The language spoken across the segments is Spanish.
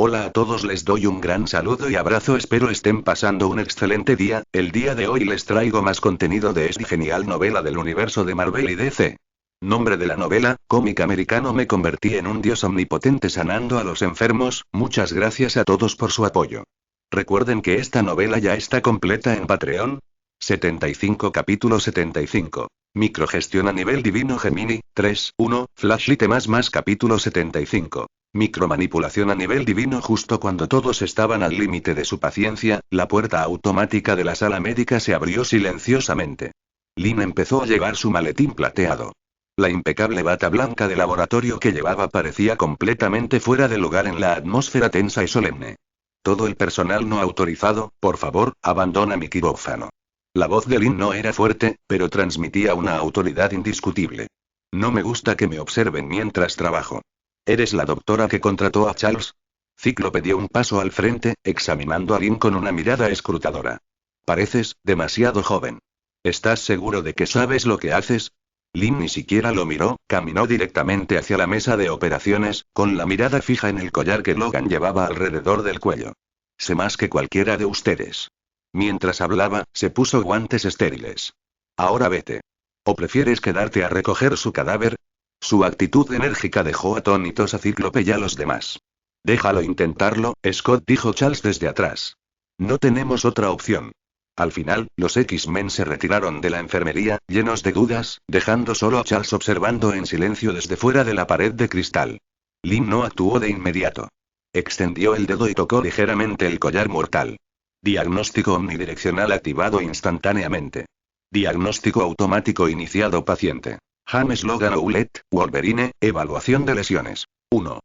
Hola a todos, les doy un gran saludo y abrazo, espero estén pasando un excelente día. El día de hoy les traigo más contenido de esta genial novela del universo de Marvel y DC. Nombre de la novela: cómic americano. Me convertí en un dios omnipotente sanando a los enfermos. Muchas gracias a todos por su apoyo. Recuerden que esta novela ya está completa en Patreon. 75 capítulo 75. Microgestión a nivel divino Gemini, 3.1, Flashlight más capítulo 75. Micromanipulación a nivel divino. Justo cuando todos estaban al límite de su paciencia, la puerta automática de la sala médica se abrió silenciosamente. Lynn empezó a llevar su maletín plateado. La impecable bata blanca de laboratorio que llevaba parecía completamente fuera de lugar en la atmósfera tensa y solemne. Todo el personal no autorizado, por favor, abandona mi quirófano. La voz de Lynn no era fuerte, pero transmitía una autoridad indiscutible. No me gusta que me observen mientras trabajo. ¿Eres la doctora que contrató a Charles? Cíclope dio un paso al frente, examinando a Lynn con una mirada escrutadora. Pareces demasiado joven. ¿Estás seguro de que sabes lo que haces? Lynn ni siquiera lo miró, caminó directamente hacia la mesa de operaciones, con la mirada fija en el collar que Logan llevaba alrededor del cuello. Sé más que cualquiera de ustedes. Mientras hablaba, se puso guantes estériles. Ahora vete. ¿O prefieres quedarte a recoger su cadáver? Su actitud enérgica dejó atónitos a Cíclope y a los demás. Déjalo intentarlo, Scott, dijo Charles desde atrás. No tenemos otra opción. Al final, los X-Men se retiraron de la enfermería, llenos de dudas, dejando solo a Charles observando en silencio desde fuera de la pared de cristal. Lynn no actuó de inmediato. Extendió el dedo y tocó ligeramente el collar mortal. Diagnóstico omnidireccional activado instantáneamente. Diagnóstico automático iniciado. Paciente: James Logan Ouellette, Wolverine, evaluación de lesiones. 1.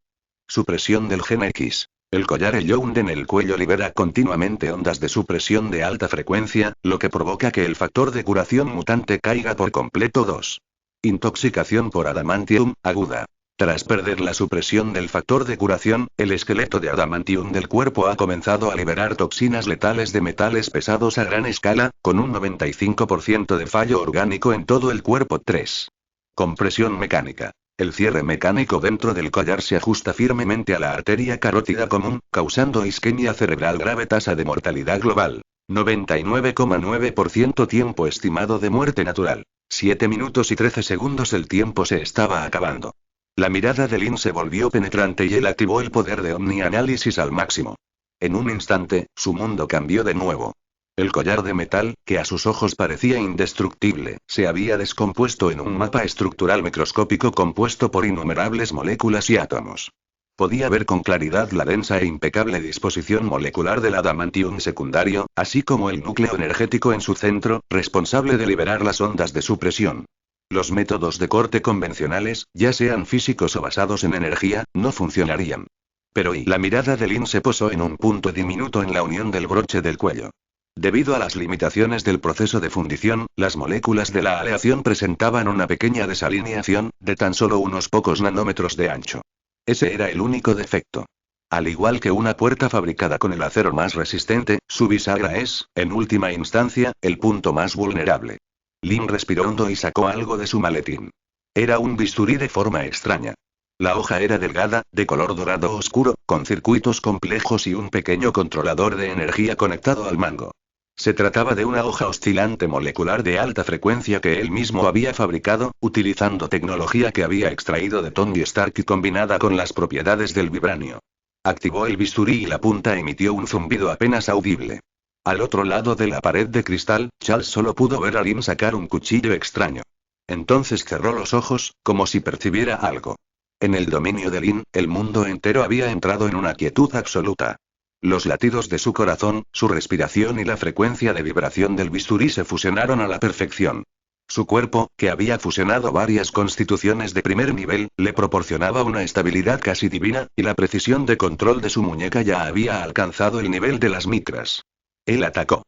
Supresión del gen X. El collar Elyound en el cuello libera continuamente ondas de supresión de alta frecuencia, lo que provoca que el factor de curación mutante caiga por completo. 2. Intoxicación por adamantium, aguda. Tras perder la supresión del factor de curación, el esqueleto de adamantium del cuerpo ha comenzado a liberar toxinas letales de metales pesados a gran escala, con un 95% de fallo orgánico en todo el cuerpo. 3. Compresión mecánica. El cierre mecánico dentro del collar se ajusta firmemente a la arteria carótida común, causando isquemia cerebral grave. Tasa de mortalidad global: 99,9%. Tiempo estimado de muerte natural: 7 minutos y 13 segundos. El tiempo se estaba acabando. La mirada de Lynn se volvió penetrante y él activó el poder de omnianálisis al máximo. En un instante, su mundo cambió de nuevo. El collar de metal, que a sus ojos parecía indestructible, se había descompuesto en un mapa estructural microscópico compuesto por innumerables moléculas y átomos. Podía ver con claridad la densa e impecable disposición molecular del adamantium secundario, así como el núcleo energético en su centro, responsable de liberar las ondas de supresión. Los métodos de corte convencionales, ya sean físicos o basados en energía, no funcionarían. Pero la mirada de Lynn se posó en un punto diminuto en la unión del broche del cuello. Debido a las limitaciones del proceso de fundición, las moléculas de la aleación presentaban una pequeña desalineación, de tan solo unos pocos nanómetros de ancho. Ese era el único defecto. Al igual que una puerta fabricada con el acero más resistente, su bisagra es, en última instancia, el punto más vulnerable. Lynn respiró hondo y sacó algo de su maletín. Era un bisturí de forma extraña. La hoja era delgada, de color dorado oscuro, con circuitos complejos y un pequeño controlador de energía conectado al mango. Se trataba de una hoja oscilante molecular de alta frecuencia que él mismo había fabricado, utilizando tecnología que había extraído de Tony Stark y combinada con las propiedades del vibranio. Activó el bisturí y la punta emitió un zumbido apenas audible. Al otro lado de la pared de cristal, Charles solo pudo ver a Lynn sacar un cuchillo extraño. Entonces cerró los ojos, como si percibiera algo. En el dominio de Lynn, el mundo entero había entrado en una quietud absoluta. Los latidos de su corazón, su respiración y la frecuencia de vibración del bisturí se fusionaron a la perfección. Su cuerpo, que había fusionado varias constituciones de primer nivel, le proporcionaba una estabilidad casi divina, y la precisión de control de su muñeca ya había alcanzado el nivel de las micras. Él atacó.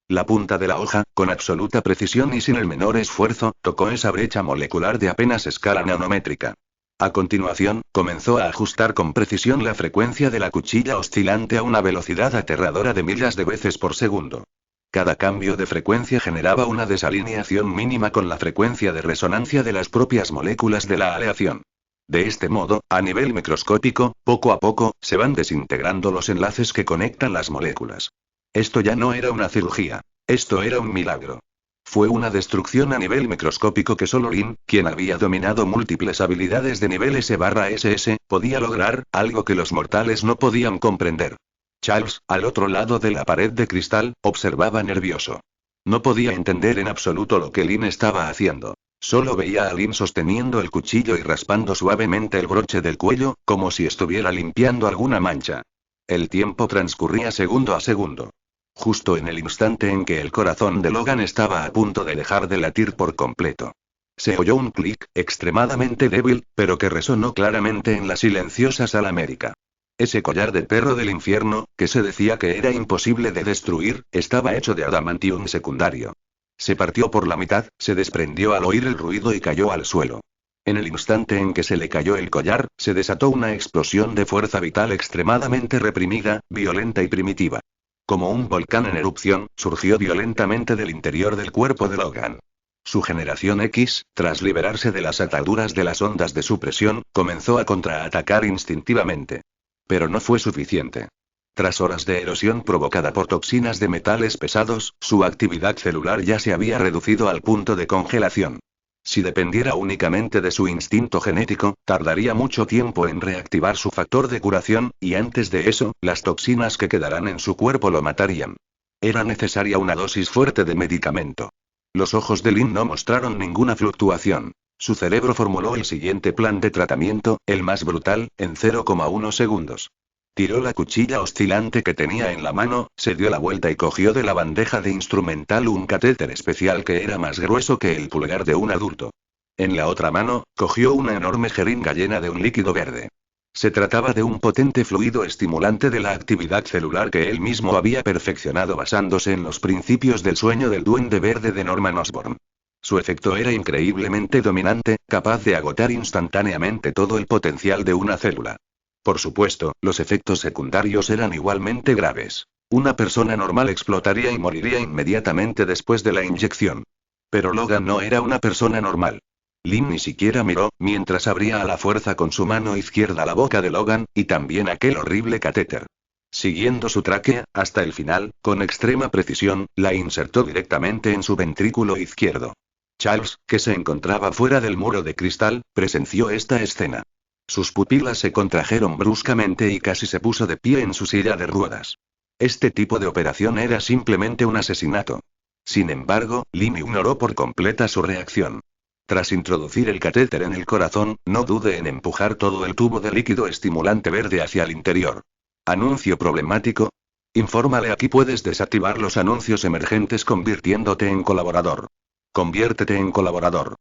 La punta de la hoja, con absoluta precisión y sin el menor esfuerzo, tocó esa brecha molecular de apenas escala nanométrica. A continuación, comenzó a ajustar con precisión la frecuencia de la cuchilla oscilante a una velocidad aterradora de millas de veces por segundo. Cada cambio de frecuencia generaba una desalineación mínima con la frecuencia de resonancia de las propias moléculas de la aleación. De este modo, a nivel microscópico, poco a poco, se van desintegrando los enlaces que conectan las moléculas. Esto ya no era una cirugía. Esto era un milagro. Fue una destrucción a nivel microscópico que solo Lin, quien había dominado múltiples habilidades de nivel S/SS, podía lograr, algo que los mortales no podían comprender. Charles, al otro lado de la pared de cristal, observaba nervioso. No podía entender en absoluto lo que Lin estaba haciendo. Solo veía a Lin sosteniendo el cuchillo y raspando suavemente el broche del cuello, como si estuviera limpiando alguna mancha. El tiempo transcurría segundo a segundo. Justo en el instante en que el corazón de Logan estaba a punto de dejar de latir por completo. Se oyó un clic, extremadamente débil, pero que resonó claramente en la silenciosa sala médica. Ese collar de perro del infierno, que se decía que era imposible de destruir, estaba hecho de adamantium secundario. Se partió por la mitad, se desprendió al oír el ruido y cayó al suelo. En el instante en que se le cayó el collar, se desató una explosión de fuerza vital extremadamente reprimida, violenta y primitiva. Como un volcán en erupción, surgió violentamente del interior del cuerpo de Logan. Su generación X, tras liberarse de las ataduras de las ondas de su presión, comenzó a contraatacar instintivamente. Pero no fue suficiente. Tras horas de erosión provocada por toxinas de metales pesados, su actividad celular ya se había reducido al punto de congelación. Si dependiera únicamente de su instinto genético, tardaría mucho tiempo en reactivar su factor de curación, y antes de eso, las toxinas que quedarán en su cuerpo lo matarían. Era necesaria una dosis fuerte de medicamento. Los ojos de Lin no mostraron ninguna fluctuación. Su cerebro formuló el siguiente plan de tratamiento, el más brutal, en 0,1 segundos. Tiró la cuchilla oscilante que tenía en la mano, se dio la vuelta y cogió de la bandeja de instrumental un catéter especial que era más grueso que el pulgar de un adulto. En la otra mano, cogió una enorme jeringa llena de un líquido verde. Se trataba de un potente fluido estimulante de la actividad celular que él mismo había perfeccionado basándose en los principios del sueño del Duende Verde de Norman Osborn. Su efecto era increíblemente dominante, capaz de agotar instantáneamente todo el potencial de una célula. Por supuesto, los efectos secundarios eran igualmente graves. Una persona normal explotaría y moriría inmediatamente después de la inyección. Pero Logan no era una persona normal. Lin ni siquiera miró, mientras abría a la fuerza con su mano izquierda la boca de Logan, y también aquel horrible catéter. Siguiendo su tráquea, hasta el final, con extrema precisión, la insertó directamente en su ventrículo izquierdo. Charles, que se encontraba fuera del muro de cristal, presenció esta escena. Sus pupilas se contrajeron bruscamente y casi se puso de pie en su silla de ruedas. Este tipo de operación era simplemente un asesinato. Sin embargo, Lin ignoró por completa su reacción. Tras introducir el catéter en el corazón, no dude en empujar todo el tubo de líquido estimulante verde hacia el interior. ¿Anuncio problemático? Infórmale: aquí puedes desactivar los anuncios emergentes convirtiéndote en colaborador. Conviértete en colaborador.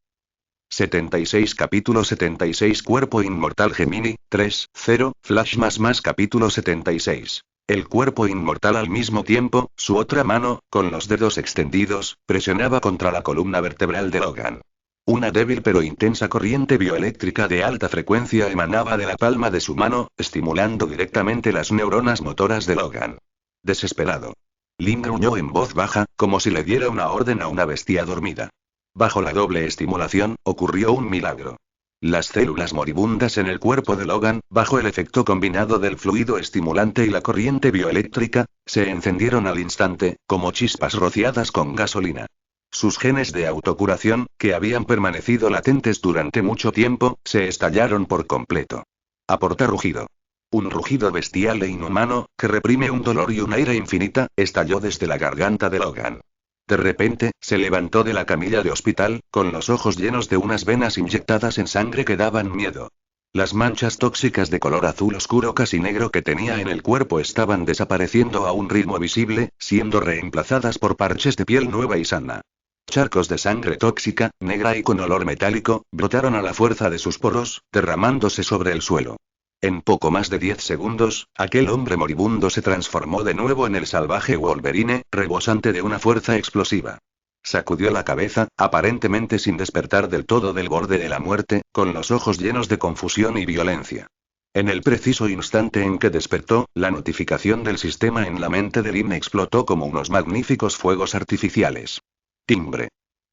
76 Capítulo 76 Cuerpo inmortal Gemini, 3.0, Flash más capítulo 76. El cuerpo inmortal al mismo tiempo, su otra mano, con los dedos extendidos, presionaba contra la columna vertebral de Logan. Una débil pero intensa corriente bioeléctrica de alta frecuencia emanaba de la palma de su mano, estimulando directamente las neuronas motoras de Logan. Desesperado. Lin gruñó en voz baja, como si le diera una orden a una bestia dormida. Bajo la doble estimulación, ocurrió un milagro. Las células moribundas en el cuerpo de Logan, bajo el efecto combinado del fluido estimulante y la corriente bioeléctrica, se encendieron al instante, como chispas rociadas con gasolina. Sus genes de autocuración, que habían permanecido latentes durante mucho tiempo, se estallaron por completo. Aporta rugido. Un rugido bestial e inhumano, que reprime un dolor y una ira infinita, estalló desde la garganta de Logan. De repente, se levantó de la camilla de hospital, con los ojos llenos de unas venas inyectadas en sangre que daban miedo. Las manchas tóxicas de color azul oscuro casi negro que tenía en el cuerpo estaban desapareciendo a un ritmo visible, siendo reemplazadas por parches de piel nueva y sana. Charcos de sangre tóxica, negra y con olor metálico, brotaron a la fuerza de sus poros, derramándose sobre el suelo. En poco más de 10 segundos, aquel hombre moribundo se transformó de nuevo en el salvaje Wolverine, rebosante de una fuerza explosiva. Sacudió la cabeza, aparentemente sin despertar del todo del borde de la muerte, con los ojos llenos de confusión y violencia. En el preciso instante en que despertó, la notificación del sistema en la mente de Lin explotó como unos magníficos fuegos artificiales. Timbre.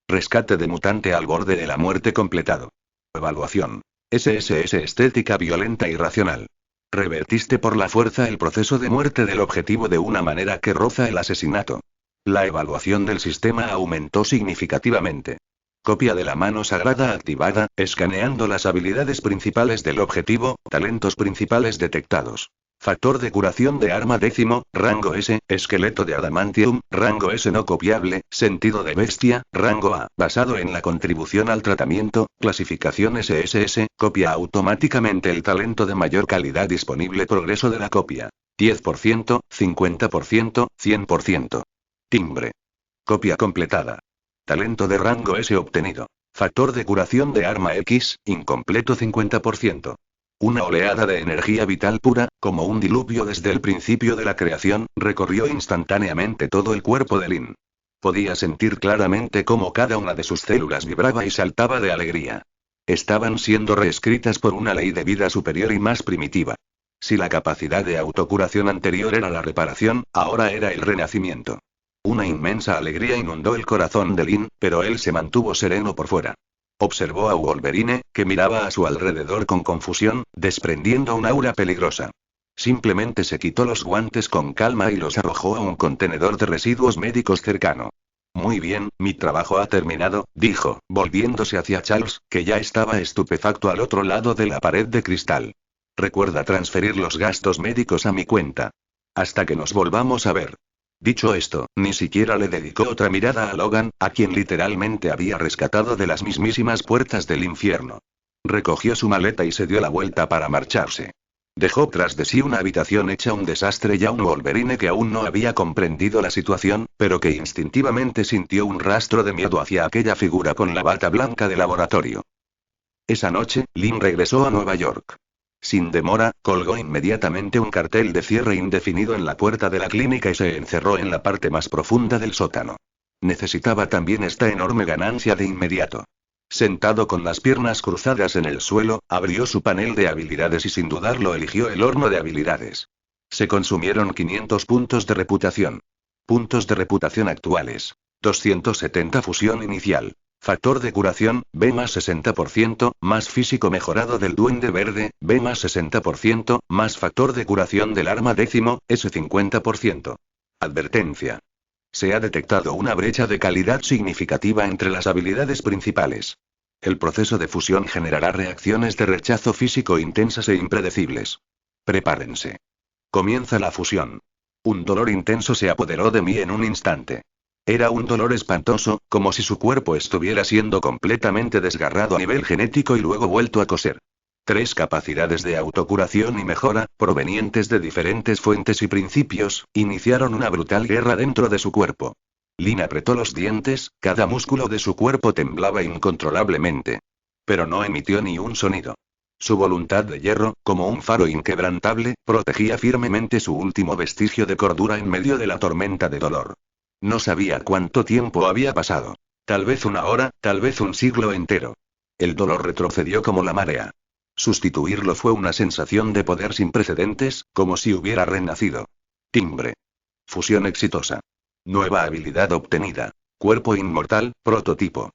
Rescate de mutante al borde de la muerte completado. Evaluación. SSS estética violenta y racional. Revertiste por la fuerza el proceso de muerte del objetivo de una manera que roza el asesinato. La evaluación del sistema aumentó significativamente. Copia de la mano sagrada activada, escaneando las habilidades principales del objetivo, talentos principales detectados. Factor de curación de arma décimo, rango S, esqueleto de adamantium, rango S no copiable, sentido de bestia, rango A, basado en la contribución al tratamiento, clasificación SSS, copia automáticamente el talento de mayor calidad disponible, progreso de la copia. 10%, 50%, 100%. Timbre. Copia completada. Talento de rango S obtenido. Factor de curación de arma X, incompleto 50%. Una oleada de energía vital pura, como un diluvio desde el principio de la creación, recorrió instantáneamente todo el cuerpo de Lin. Podía sentir claramente cómo cada una de sus células vibraba y saltaba de alegría. Estaban siendo reescritas por una ley de vida superior y más primitiva. Si la capacidad de autocuración anterior era la reparación, ahora era el renacimiento. Una inmensa alegría inundó el corazón de Lin, pero él se mantuvo sereno por fuera. Observó a Wolverine, que miraba a su alrededor con confusión, desprendiendo un aura peligrosa. Simplemente se quitó los guantes con calma y los arrojó a un contenedor de residuos médicos cercano. Muy bien, mi trabajo ha terminado, dijo, volviéndose hacia Charles, que ya estaba estupefacto al otro lado de la pared de cristal. Recuerda transferir los gastos médicos a mi cuenta. Hasta que nos volvamos a ver. Dicho esto, ni siquiera le dedicó otra mirada a Logan, a quien literalmente había rescatado de las mismísimas puertas del infierno. Recogió su maleta y se dio la vuelta para marcharse. Dejó tras de sí una habitación hecha un desastre y a un Wolverine que aún no había comprendido la situación, pero que instintivamente sintió un rastro de miedo hacia aquella figura con la bata blanca de laboratorio. Esa noche, Lin regresó a Nueva York. Sin demora, colgó inmediatamente un cartel de cierre indefinido en la puerta de la clínica y se encerró en la parte más profunda del sótano. Necesitaba también esta enorme ganancia de inmediato. Sentado con las piernas cruzadas en el suelo, abrió su panel de habilidades y sin dudarlo eligió el horno de habilidades. Se consumieron 500 puntos de reputación. Puntos de reputación actuales. 270 fusión inicial. Factor de curación, B más 60%, más físico mejorado del duende verde, B más 60%, más factor de curación del arma décimo, S 50%. Advertencia. Se ha detectado una brecha de calidad significativa entre las habilidades principales. El proceso de fusión generará reacciones de rechazo físico intensas e impredecibles. Prepárense. Comienza la fusión. Un dolor intenso se apoderó de mí en un instante. Era un dolor espantoso, como si su cuerpo estuviera siendo completamente desgarrado a nivel genético y luego vuelto a coser. 3 capacidades de autocuración y mejora, provenientes de diferentes fuentes y principios, iniciaron una brutal guerra dentro de su cuerpo. Lin apretó los dientes, cada músculo de su cuerpo temblaba incontrolablemente. Pero no emitió ni un sonido. Su voluntad de hierro, como un faro inquebrantable, protegía firmemente su último vestigio de cordura en medio de la tormenta de dolor. No sabía cuánto tiempo había pasado. Tal vez una hora, tal vez un siglo entero. El dolor retrocedió como la marea. Sustituirlo fue una sensación de poder sin precedentes, como si hubiera renacido. Timbre. Fusión exitosa. Nueva habilidad obtenida. Cuerpo inmortal, prototipo.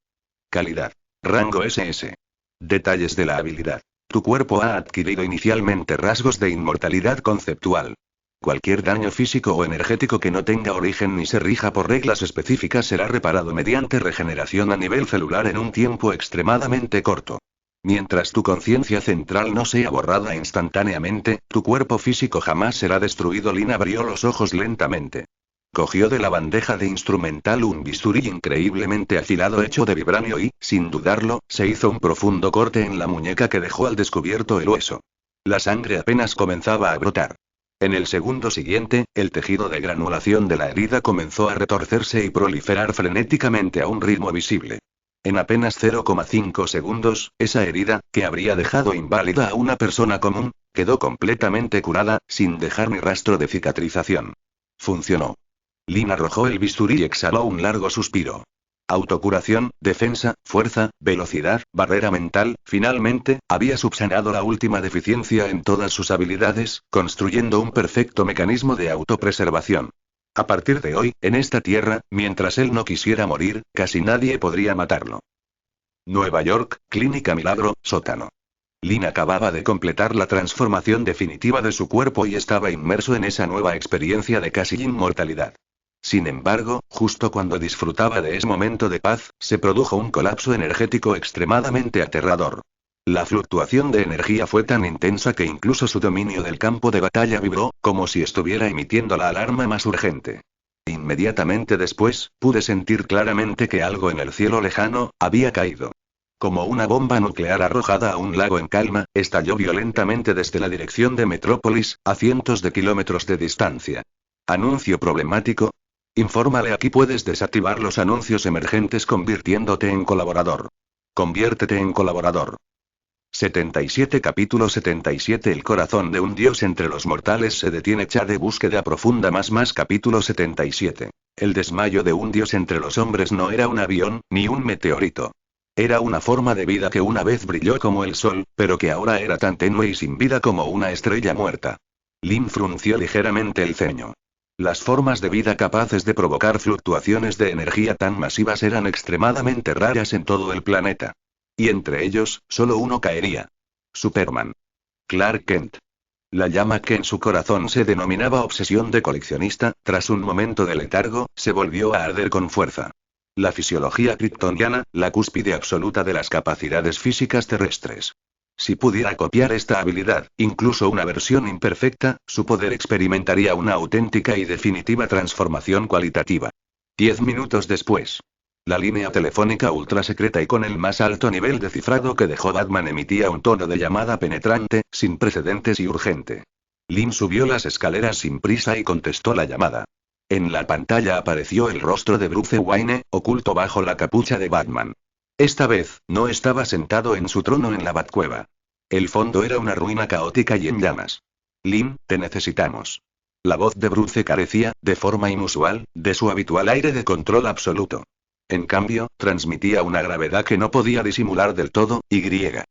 Calidad. Rango SS. Detalles de la habilidad. Tu cuerpo ha adquirido inicialmente rasgos de inmortalidad conceptual. Cualquier daño físico o energético que no tenga origen ni se rija por reglas específicas será reparado mediante regeneración a nivel celular en un tiempo extremadamente corto. Mientras tu conciencia central no sea borrada instantáneamente, tu cuerpo físico jamás será destruido. Lin abrió los ojos lentamente. Cogió de la bandeja de instrumental un bisturí increíblemente afilado hecho de vibranio y, sin dudarlo, se hizo un profundo corte en la muñeca que dejó al descubierto el hueso. La sangre apenas comenzaba a brotar. En el segundo siguiente, el tejido de granulación de la herida comenzó a retorcerse y proliferar frenéticamente a un ritmo visible. En apenas 0,5 segundos, esa herida, que habría dejado inválida a una persona común, quedó completamente curada, sin dejar ni rastro de cicatrización. Funcionó. Lin arrojó el bisturí y exhaló un largo suspiro. Autocuración, defensa, fuerza, velocidad, barrera mental, finalmente, había subsanado la última deficiencia en todas sus habilidades, construyendo un perfecto mecanismo de autopreservación. A partir de hoy, en esta tierra, mientras él no quisiera morir, casi nadie podría matarlo. Nueva York, Clínica Milagro, sótano. Lin acababa de completar la transformación definitiva de su cuerpo y estaba inmerso en esa nueva experiencia de casi inmortalidad. Sin embargo, justo cuando disfrutaba de ese momento de paz, se produjo un colapso energético extremadamente aterrador. La fluctuación de energía fue tan intensa que incluso su dominio del campo de batalla vibró, como si estuviera emitiendo la alarma más urgente. Inmediatamente después, pude sentir claramente que algo en el cielo lejano había caído. Como una bomba nuclear arrojada a un lago en calma, estalló violentamente desde la dirección de Metrópolis, a cientos de kilómetros de distancia. Anuncio problemático. Infórmale: aquí puedes desactivar los anuncios emergentes convirtiéndote en colaborador. Conviértete en colaborador. 77 Capítulo 77 El corazón de un dios entre los mortales se detiene. De búsqueda profunda más Capítulo 77. El desmayo de un dios entre los hombres no era un avión, ni un meteorito. Era una forma de vida que una vez brilló como el sol, pero que ahora era tan tenue y sin vida como una estrella muerta. Lin frunció ligeramente el ceño. Las formas de vida capaces de provocar fluctuaciones de energía tan masivas eran extremadamente raras en todo el planeta. Y entre ellos, solo uno caería. Superman. Clark Kent. La llama que en su corazón se denominaba obsesión de coleccionista, tras un momento de letargo, se volvió a arder con fuerza. La fisiología kryptoniana, la cúspide absoluta de las capacidades físicas terrestres. Si pudiera copiar esta habilidad, incluso una versión imperfecta, su poder experimentaría una auténtica y definitiva transformación cualitativa. 10 minutos después. La línea telefónica ultra secreta y con el más alto nivel de cifrado que dejó Batman emitía un tono de llamada penetrante, sin precedentes y urgente. Lin subió las escaleras sin prisa y contestó la llamada. En la pantalla apareció el rostro de Bruce Wayne, oculto bajo la capucha de Batman. Esta vez, no estaba sentado en su trono en la Batcueva. El fondo era una ruina caótica y en llamas. Lin, te necesitamos. La voz de Bruce carecía, de forma inusual, de su habitual aire de control absoluto. En cambio, transmitía una gravedad que no podía disimular del todo, y griega.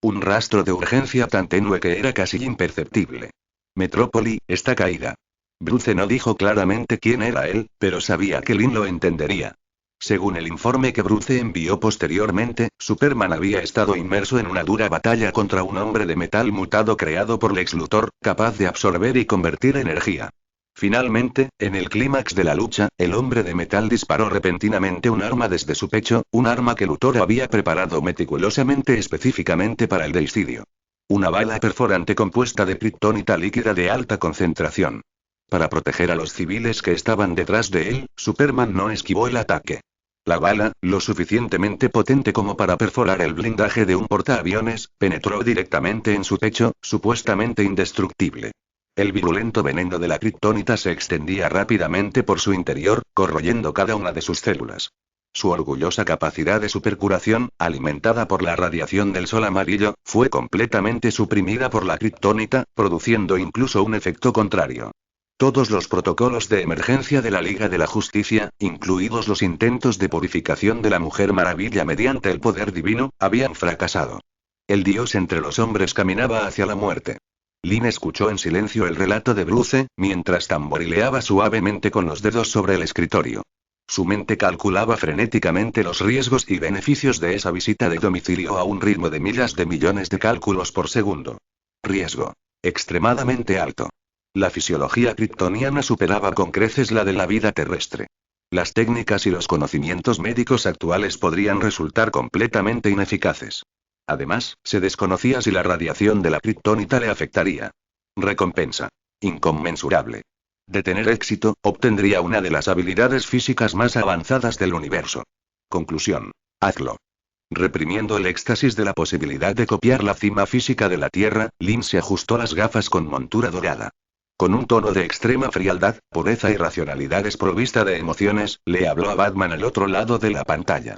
Un rastro de urgencia tan tenue que era casi imperceptible. Metrópoli está caída. Bruce no dijo claramente quién era él, pero sabía que Lin lo entendería. Según el informe que Bruce envió posteriormente, Superman había estado inmerso en una dura batalla contra un hombre de metal mutado creado por Lex Luthor, capaz de absorber y convertir energía. Finalmente, en el clímax de la lucha, el hombre de metal disparó repentinamente un arma desde su pecho, un arma que Luthor había preparado meticulosamente específicamente para el deicidio. Una bala perforante compuesta de kriptonita líquida de alta concentración. Para proteger a los civiles que estaban detrás de él, Superman no esquivó el ataque. La bala, lo suficientemente potente como para perforar el blindaje de un portaaviones, penetró directamente en su pecho, supuestamente indestructible. El virulento veneno de la kriptonita se extendía rápidamente por su interior, corroyendo cada una de sus células. Su orgullosa capacidad de supercuración, alimentada por la radiación del sol amarillo, fue completamente suprimida por la kriptonita, produciendo incluso un efecto contrario. Todos los protocolos de emergencia de la Liga de la Justicia, incluidos los intentos de purificación de la Mujer Maravilla mediante el poder divino, habían fracasado. El dios entre los hombres caminaba hacia la muerte. Lin escuchó en silencio el relato de Bruce, mientras tamborileaba suavemente con los dedos sobre el escritorio. Su mente calculaba frenéticamente los riesgos y beneficios de esa visita de domicilio a un ritmo de miles de millones de cálculos por segundo. Riesgo. Extremadamente alto. La fisiología kryptoniana superaba con creces la de la vida terrestre. Las técnicas y los conocimientos médicos actuales podrían resultar completamente ineficaces. Además, se desconocía si la radiación de la kriptonita le afectaría. Recompensa. Inconmensurable. De tener éxito, obtendría una de las habilidades físicas más avanzadas del universo. Conclusión. Hazlo. Reprimiendo el éxtasis de la posibilidad de copiar la cima física de la Tierra, Lin se ajustó las gafas con montura dorada. Con un tono de extrema frialdad, pureza y racionalidad desprovista de emociones, le habló a Batman al otro lado de la pantalla.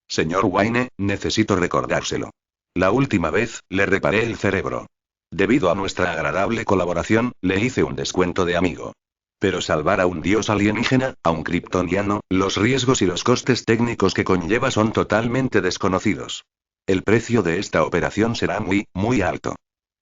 Señor Wayne, necesito recordárselo. La última vez, le reparé el cerebro. Debido a nuestra agradable colaboración, le hice un descuento de amigo. Pero salvar a un dios alienígena, a un kryptoniano, los riesgos y los costes técnicos que conlleva son totalmente desconocidos. El precio de esta operación será muy, muy alto.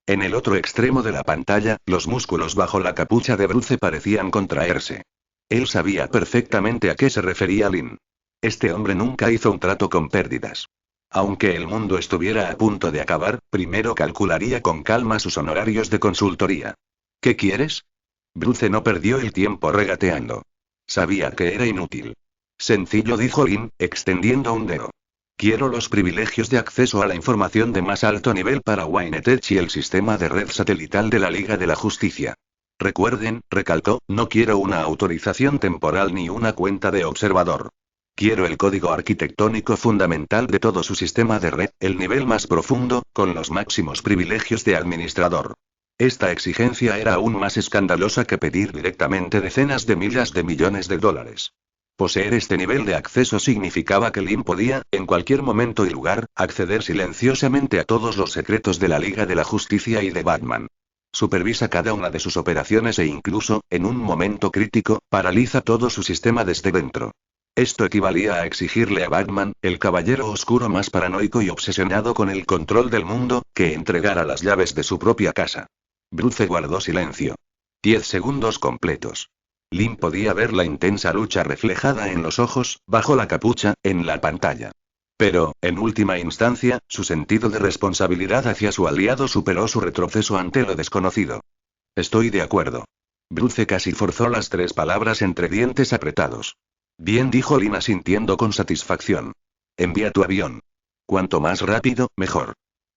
En el otro extremo de la pantalla, los músculos bajo la capucha de Bruce parecían contraerse. Él sabía perfectamente a qué se refería Lin. Este hombre nunca hizo un trato con pérdidas. Aunque el mundo estuviera a punto de acabar, primero calcularía con calma sus honorarios de consultoría. ¿Qué quieres? Bruce no perdió el tiempo regateando. Sabía que era inútil. Sencillo, dijo Lin, extendiendo un dedo. Quiero los privilegios de acceso a la información de más alto nivel para Wynetech y el sistema de red satelital de la Liga de la Justicia. Recuerden, recalcó, no quiero una autorización temporal ni una cuenta de observador. Quiero el código arquitectónico fundamental de todo su sistema de red, el nivel más profundo, con los máximos privilegios de administrador. Esta exigencia era aún más escandalosa que pedir directamente decenas de miles de millones de dólares. Poseer este nivel de acceso significaba que Lin podía, en cualquier momento y lugar, acceder silenciosamente a todos los secretos de la Liga de la Justicia y de Batman. Supervisa cada una de sus operaciones e incluso, en un momento crítico, paraliza todo su sistema desde dentro. Esto equivalía a exigirle a Batman, el caballero oscuro más paranoico y obsesionado con el control del mundo, que entregara las llaves de su propia casa. Bruce guardó silencio. 10 segundos completos. Lin podía ver la intensa lucha reflejada en los ojos, bajo la capucha, en la pantalla. Pero, en última instancia, su sentido de responsabilidad hacia su aliado superó su retroceso ante lo desconocido. Estoy de acuerdo. Bruce casi forzó las 3 palabras entre dientes apretados. Bien, dijo Lin asintiendo con satisfacción. Envía tu avión. Cuanto más rápido, mejor.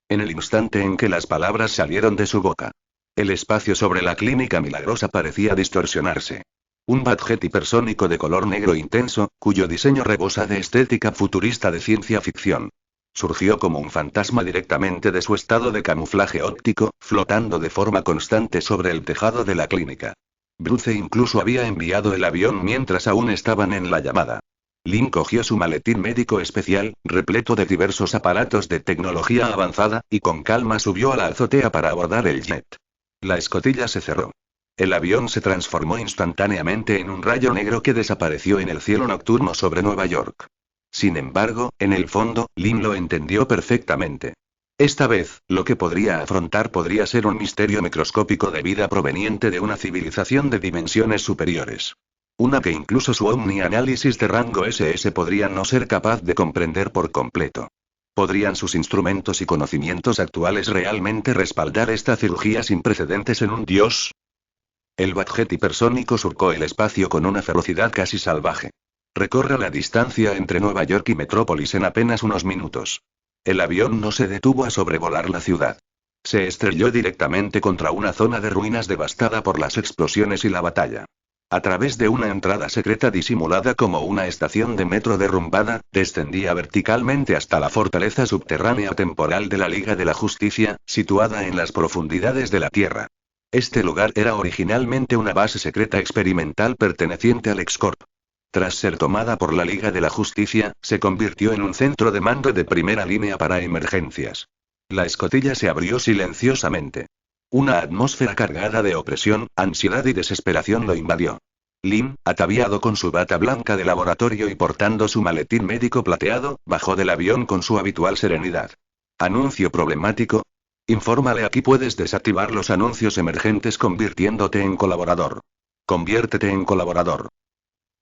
En el instante en que las palabras salieron de su boca, el espacio sobre la clínica milagrosa parecía distorsionarse. Un Bat-Jet hipersónico de color negro intenso, cuyo diseño rebosa de estética futurista de ciencia ficción. Surgió como un fantasma directamente de su estado de camuflaje óptico, flotando de forma constante sobre el tejado de la clínica. Bruce incluso había enviado el avión mientras aún estaban en la llamada. Lin cogió su maletín médico especial, repleto de diversos aparatos de tecnología avanzada, y con calma subió a la azotea para abordar el jet. La escotilla se cerró. El avión se transformó instantáneamente en un rayo negro que desapareció en el cielo nocturno sobre Nueva York. Sin embargo, en el fondo, Lin lo entendió perfectamente. Esta vez, lo que podría afrontar podría ser un misterio microscópico de vida proveniente de una civilización de dimensiones superiores. Una que incluso su omnianálisis de rango SS podría no ser capaz de comprender por completo. ¿Podrían sus instrumentos y conocimientos actuales realmente respaldar esta cirugía sin precedentes en un dios? El Bat-Jet hipersónico surcó el espacio con una ferocidad casi salvaje. Recorre la distancia entre Nueva York y Metrópolis en apenas unos minutos. El avión no se detuvo a sobrevolar la ciudad. Se estrelló directamente contra una zona de ruinas devastada por las explosiones y la batalla. A través de una entrada secreta disimulada como una estación de metro derrumbada, descendía verticalmente hasta la fortaleza subterránea temporal de la Liga de la Justicia, situada en las profundidades de la Tierra. Este lugar era originalmente una base secreta experimental perteneciente al X-Corp. Tras ser tomada por la Liga de la Justicia, se convirtió en un centro de mando de primera línea para emergencias. La escotilla se abrió silenciosamente. Una atmósfera cargada de opresión, ansiedad y desesperación lo invadió. Lin, ataviado con su bata blanca de laboratorio y portando su maletín médico plateado, bajó del avión con su habitual serenidad. ¿Anuncio problemático? Infórmale, aquí puedes desactivar los anuncios emergentes convirtiéndote en colaborador. Conviértete en colaborador.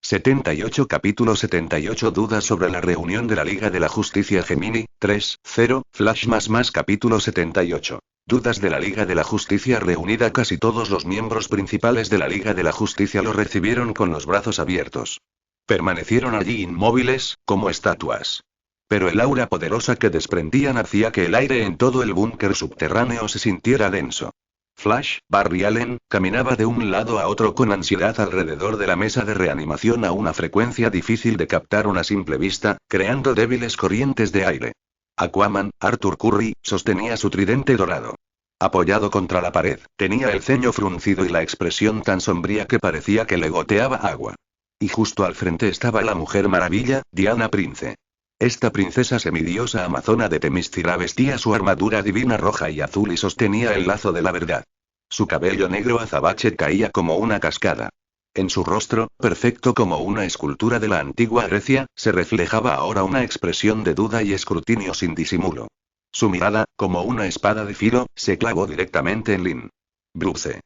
78 Capítulo 78 Dudas sobre la reunión de la Liga de la Justicia Gemini, 3.0, Flash más Capítulo 78. Dudas de la Liga de la Justicia reunida. Casi todos los miembros principales de la Liga de la Justicia lo recibieron con los brazos abiertos. Permanecieron allí inmóviles, como estatuas. Pero el aura poderosa que desprendían hacía que el aire en todo el búnker subterráneo se sintiera denso. Flash, Barry Allen, caminaba de un lado a otro con ansiedad alrededor de la mesa de reanimación a una frecuencia difícil de captar a una simple vista, creando débiles corrientes de aire. Aquaman, Arthur Curry, sostenía su tridente dorado. Apoyado contra la pared, tenía el ceño fruncido y la expresión tan sombría que parecía que le goteaba agua. Y justo al frente estaba la Mujer Maravilla, Diana Prince. Esta princesa semidiosa amazona de Themyscira vestía su armadura divina roja y azul y sostenía el lazo de la verdad. Su cabello negro azabache caía como una cascada. En su rostro, perfecto como una escultura de la antigua Grecia, se reflejaba ahora una expresión de duda y escrutinio sin disimulo. Su mirada, como una espada de filo, se clavó directamente en Lin. Bruce.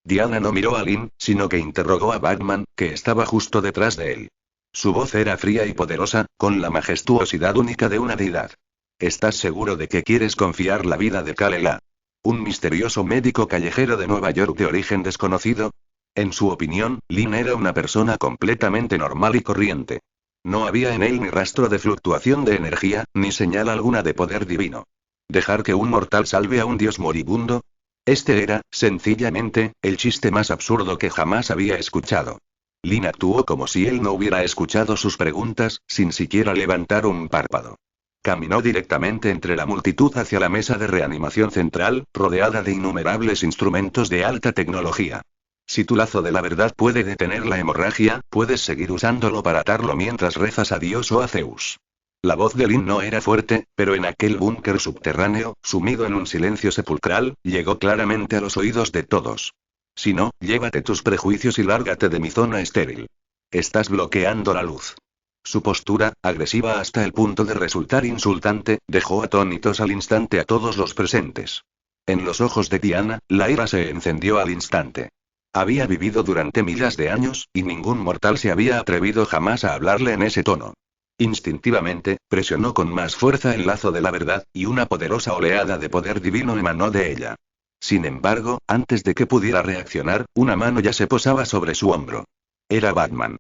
Diana no miró a Lin, sino que interrogó a Batman, que estaba justo detrás de él. Su voz era fría y poderosa, con la majestuosidad única de una deidad. ¿Estás seguro de que quieres confiar la vida de Kal-El? Un misterioso médico callejero de Nueva York de origen desconocido? En su opinión, Lin era una persona completamente normal y corriente. No había en él ni rastro de fluctuación de energía, ni señal alguna de poder divino. ¿Dejar que un mortal salve a un dios moribundo? Este era, sencillamente, el chiste más absurdo que jamás había escuchado. Lin actuó como si él no hubiera escuchado sus preguntas, sin siquiera levantar un párpado. Caminó directamente entre la multitud hacia la mesa de reanimación central, rodeada de innumerables instrumentos de alta tecnología. Si tu lazo de la verdad puede detener la hemorragia, puedes seguir usándolo para atarlo mientras rezas a Dios o a Zeus. La voz de Lin no era fuerte, pero en aquel búnker subterráneo, sumido en un silencio sepulcral, llegó claramente a los oídos de todos. Si no, llévate tus prejuicios y lárgate de mi zona estéril. Estás bloqueando la luz. Su postura, agresiva hasta el punto de resultar insultante, dejó atónitos al instante a todos los presentes. En los ojos de Diana, la ira se encendió al instante. Había vivido durante miles de años, y ningún mortal se había atrevido jamás a hablarle en ese tono. Instintivamente, presionó con más fuerza el lazo de la verdad, y una poderosa oleada de poder divino emanó de ella. Sin embargo, antes de que pudiera reaccionar, una mano ya se posaba sobre su hombro. Era Batman.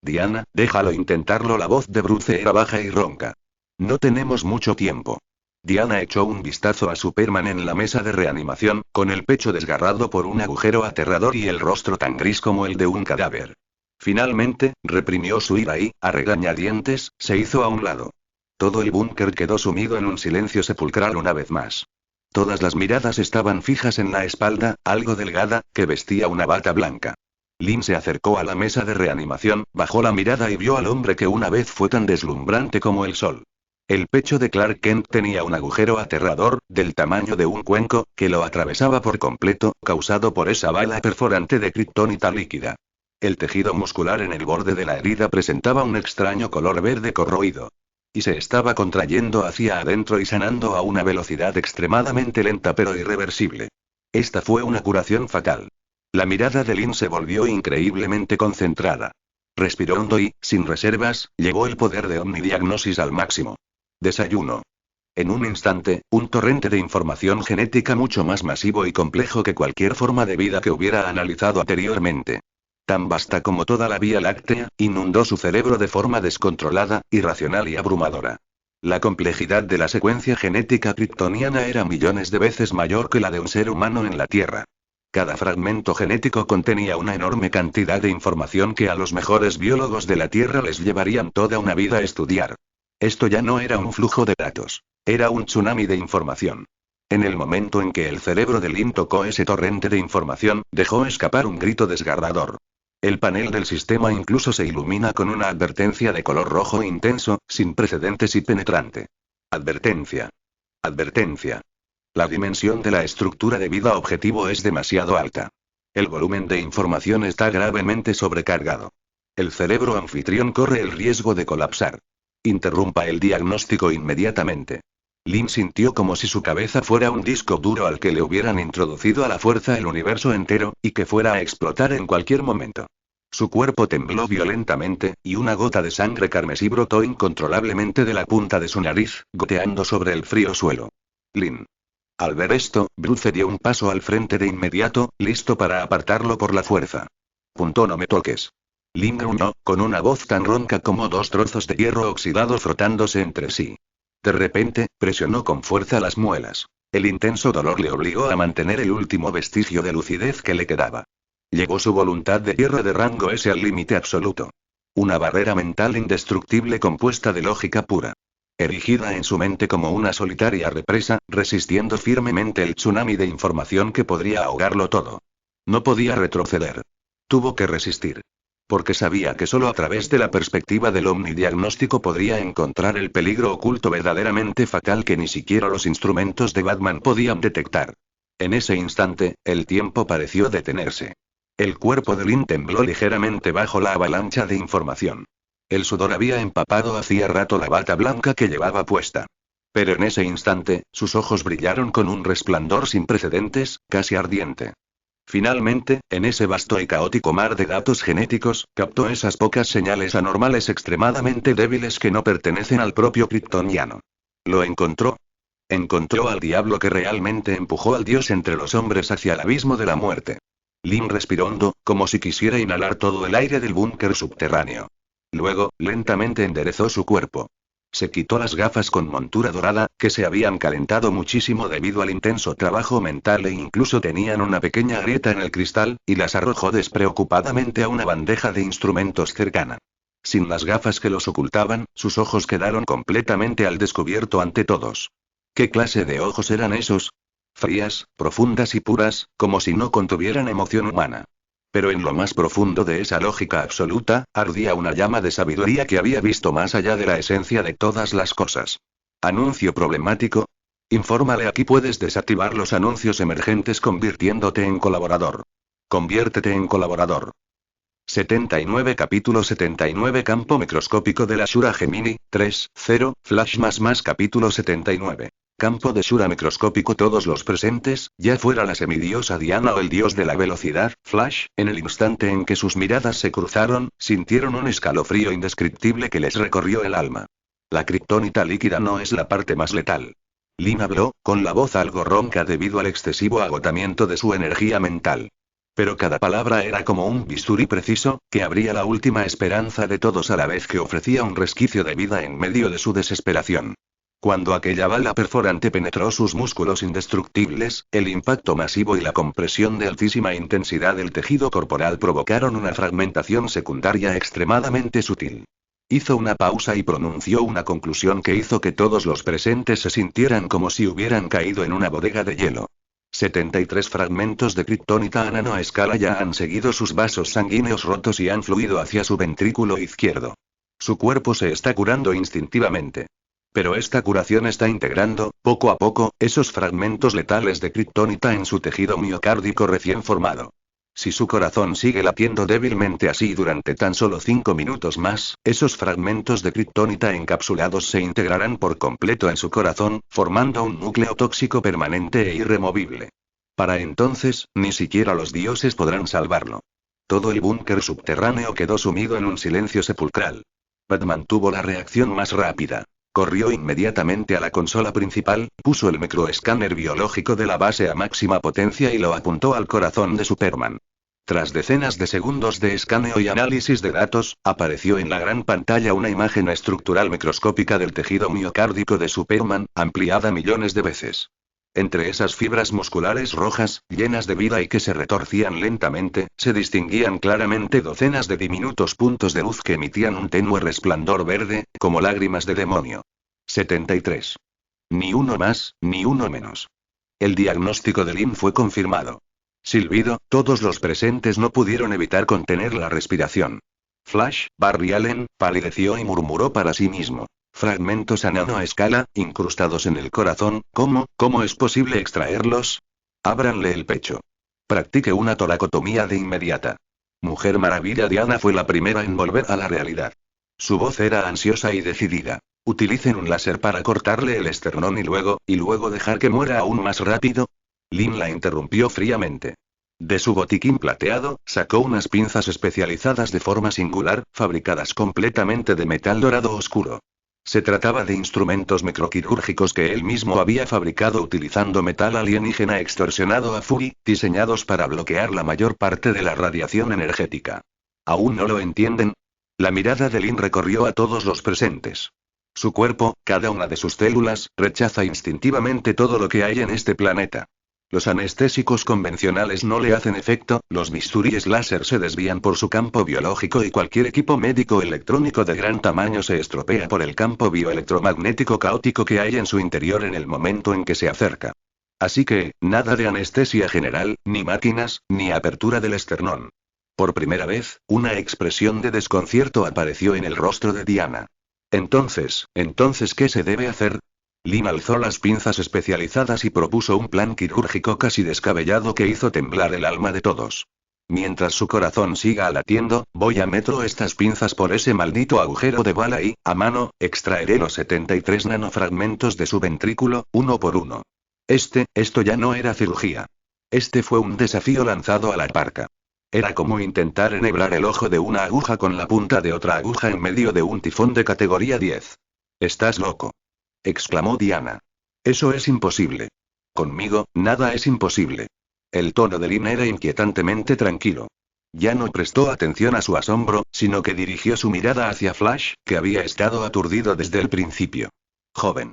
Diana, déjalo intentarlo. La voz de Bruce era baja y ronca. No tenemos mucho tiempo. Diana echó un vistazo a Superman en la mesa de reanimación, con el pecho desgarrado por un agujero aterrador y el rostro tan gris como el de un cadáver. Finalmente, reprimió su ira y, a regañadientes, se hizo a un lado. Todo el búnker quedó sumido en un silencio sepulcral una vez más. Todas las miradas estaban fijas en la espalda, algo delgada, que vestía una bata blanca. Lin se acercó a la mesa de reanimación, bajó la mirada y vio al hombre que una vez fue tan deslumbrante como el sol. El pecho de Clark Kent tenía un agujero aterrador, del tamaño de un cuenco, que lo atravesaba por completo, causado por esa bala perforante de kriptonita líquida. El tejido muscular en el borde de la herida presentaba un extraño color verde corroído. Y se estaba contrayendo hacia adentro y sanando a una velocidad extremadamente lenta pero irreversible. Esta fue una curación fatal. La mirada de Lin se volvió increíblemente concentrada. Respiró hondo y, sin reservas, llevó el poder de omnidiagnosis al máximo. Desayuno. En un instante, un torrente de información genética mucho más masivo y complejo que cualquier forma de vida que hubiera analizado anteriormente. Tan vasta como toda la Vía Láctea, inundó su cerebro de forma descontrolada, irracional y abrumadora. La complejidad de la secuencia genética kryptoniana era millones de veces mayor que la de un ser humano en la Tierra. Cada fragmento genético contenía una enorme cantidad de información que a los mejores biólogos de la Tierra les llevarían toda una vida a estudiar. Esto ya no era un flujo de datos. Era un tsunami de información. En el momento en que el cerebro de Lin tocó ese torrente de información, dejó escapar un grito desgarrador. El panel del sistema incluso se ilumina con una advertencia de color rojo intenso, sin precedentes y penetrante. Advertencia. Advertencia. La dimensión de la estructura de vida objetivo es demasiado alta. El volumen de información está gravemente sobrecargado. El cerebro anfitrión corre el riesgo de colapsar. Interrumpa el diagnóstico inmediatamente. Lin sintió como si su cabeza fuera un disco duro al que le hubieran introducido a la fuerza el universo entero, y que fuera a explotar en cualquier momento. Su cuerpo tembló violentamente, y una gota de sangre carmesí brotó incontrolablemente de la punta de su nariz, goteando sobre el frío suelo. Lin. Al ver esto, Bruce dio un paso al frente de inmediato, listo para apartarlo por la fuerza. No me toques. Lin gruñó, con una voz tan ronca como dos trozos de hierro oxidado frotándose entre sí. De repente, presionó con fuerza las muelas. El intenso dolor le obligó a mantener el último vestigio de lucidez que le quedaba. Llevó su voluntad de tierra de rango S al límite absoluto. Una barrera mental indestructible compuesta de lógica pura. Erigida en su mente como una solitaria represa, resistiendo firmemente el tsunami de información que podría ahogarlo todo. No podía retroceder. Tuvo que resistir. Porque sabía que solo a través de la perspectiva del omnidiagnóstico podría encontrar el peligro oculto verdaderamente fatal que ni siquiera los instrumentos de Batman podían detectar. En ese instante, el tiempo pareció detenerse. El cuerpo de Lin tembló ligeramente bajo la avalancha de información. El sudor había empapado hacía rato la bata blanca que llevaba puesta. Pero en ese instante, sus ojos brillaron con un resplandor sin precedentes, casi ardiente. Finalmente, en ese vasto y caótico mar de datos genéticos, captó esas pocas señales anormales extremadamente débiles que no pertenecen al propio kryptoniano. Lo encontró. Encontró al diablo que realmente empujó al dios entre los hombres hacia el abismo de la muerte. Lin respiró hondo, como si quisiera inhalar todo el aire del búnker subterráneo. Luego, lentamente enderezó su cuerpo. Se quitó las gafas con montura dorada, que se habían calentado muchísimo debido al intenso trabajo mental e incluso tenían una pequeña grieta en el cristal, y las arrojó despreocupadamente a una bandeja de instrumentos cercana. Sin las gafas que los ocultaban, sus ojos quedaron completamente al descubierto ante todos. ¿Qué clase de ojos eran esos? Frías, profundas y puras, como si no contuvieran emoción humana. Pero en lo más profundo de esa lógica absoluta, ardía una llama de sabiduría que había visto más allá de la esencia de todas las cosas. ¿Anuncio problemático? Infórmale, aquí puedes desactivar los anuncios emergentes convirtiéndote en colaborador. Conviértete en colaborador. 79 Capítulo 79 Campo microscópico de la Shura Gemini, 3.0, Flash más Capítulo 79. Campo de Shura microscópico. Todos los presentes, ya fuera la semidiosa Diana o el dios de la velocidad, Flash, en el instante en que sus miradas se cruzaron, sintieron un escalofrío indescriptible que les recorrió el alma. La kriptonita líquida no es la parte más letal. Lin habló, con la voz algo ronca debido al excesivo agotamiento de su energía mental. Pero cada palabra era como un bisturí preciso, que abría la última esperanza de todos a la vez que ofrecía un resquicio de vida en medio de su desesperación. Cuando aquella bala perforante penetró sus músculos indestructibles, el impacto masivo y la compresión de altísima intensidad del tejido corporal provocaron una fragmentación secundaria extremadamente sutil. Hizo una pausa y pronunció una conclusión que hizo que todos los presentes se sintieran como si hubieran caído en una bodega de hielo. 73 fragmentos de kriptonita a nanoescala ya han seguido sus vasos sanguíneos rotos y han fluido hacia su ventrículo izquierdo. Su cuerpo se está curando instintivamente. Pero esta curación está integrando, poco a poco, esos fragmentos letales de kriptonita en su tejido miocárdico recién formado. Si su corazón sigue latiendo débilmente así durante tan solo 5 minutos más, esos fragmentos de kriptonita encapsulados se integrarán por completo en su corazón, formando un núcleo tóxico permanente e irremovible. Para entonces, ni siquiera los dioses podrán salvarlo. Todo el búnker subterráneo quedó sumido en un silencio sepulcral. Batman tuvo la reacción más rápida. Corrió inmediatamente a la consola principal, puso el microescáner biológico de la base a máxima potencia y lo apuntó al corazón de Superman. Tras decenas de segundos de escaneo y análisis de datos, apareció en la gran pantalla una imagen estructural microscópica del tejido miocárdico de Superman, ampliada millones de veces. Entre esas fibras musculares rojas, llenas de vida y que se retorcían lentamente, se distinguían claramente docenas de diminutos puntos de luz que emitían un tenue resplandor verde, como lágrimas de demonio. 73. Ni uno más, ni uno menos. El diagnóstico de Lin fue confirmado. Silbido, todos los presentes no pudieron evitar contener la respiración. Flash, Barry Allen, palideció y murmuró para sí mismo. Fragmentos a nanoescala, incrustados en el corazón, ¿cómo es posible extraerlos? Ábranle el pecho. Practique una toracotomía de inmediata. Mujer Maravilla Diana fue la primera en volver a la realidad. Su voz era ansiosa y decidida. Utilicen un láser para cortarle el esternón y luego dejar que muera aún más rápido. Lin la interrumpió fríamente. De su botiquín plateado, sacó unas pinzas especializadas de forma singular, fabricadas completamente de metal dorado oscuro. Se trataba de instrumentos microquirúrgicos que él mismo había fabricado utilizando metal alienígena extorsionado a Fury, diseñados para bloquear la mayor parte de la radiación energética. ¿Aún no lo entienden? La mirada de Lin recorrió a todos los presentes. Su cuerpo, cada una de sus células, rechaza instintivamente todo lo que hay en este planeta. Los anestésicos convencionales no le hacen efecto, los bisturíes láser se desvían por su campo biológico y cualquier equipo médico electrónico de gran tamaño se estropea por el campo bioelectromagnético caótico que hay en su interior en el momento en que se acerca. Así que, nada de anestesia general, ni máquinas, ni apertura del esternón. Por primera vez, una expresión de desconcierto apareció en el rostro de Diana. Entonces, ¿qué se debe hacer? Lin alzó las pinzas especializadas y propuso un plan quirúrgico casi descabellado que hizo temblar el alma de todos. Mientras su corazón siga latiendo, voy a meter estas pinzas por ese maldito agujero de bala y, a mano, extraeré los 73 nanofragmentos de su ventrículo, uno por uno. Esto ya no era cirugía. Este fue un desafío lanzado a la parca. Era como intentar enhebrar el ojo de una aguja con la punta de otra aguja en medio de un tifón de categoría 10. ¿Estás loco? exclamó Diana. Eso es imposible. Conmigo, nada es imposible. El tono de Lin era inquietantemente tranquilo. Ya no prestó atención a su asombro, sino que dirigió su mirada hacia Flash, que había estado aturdido desde el principio. Joven.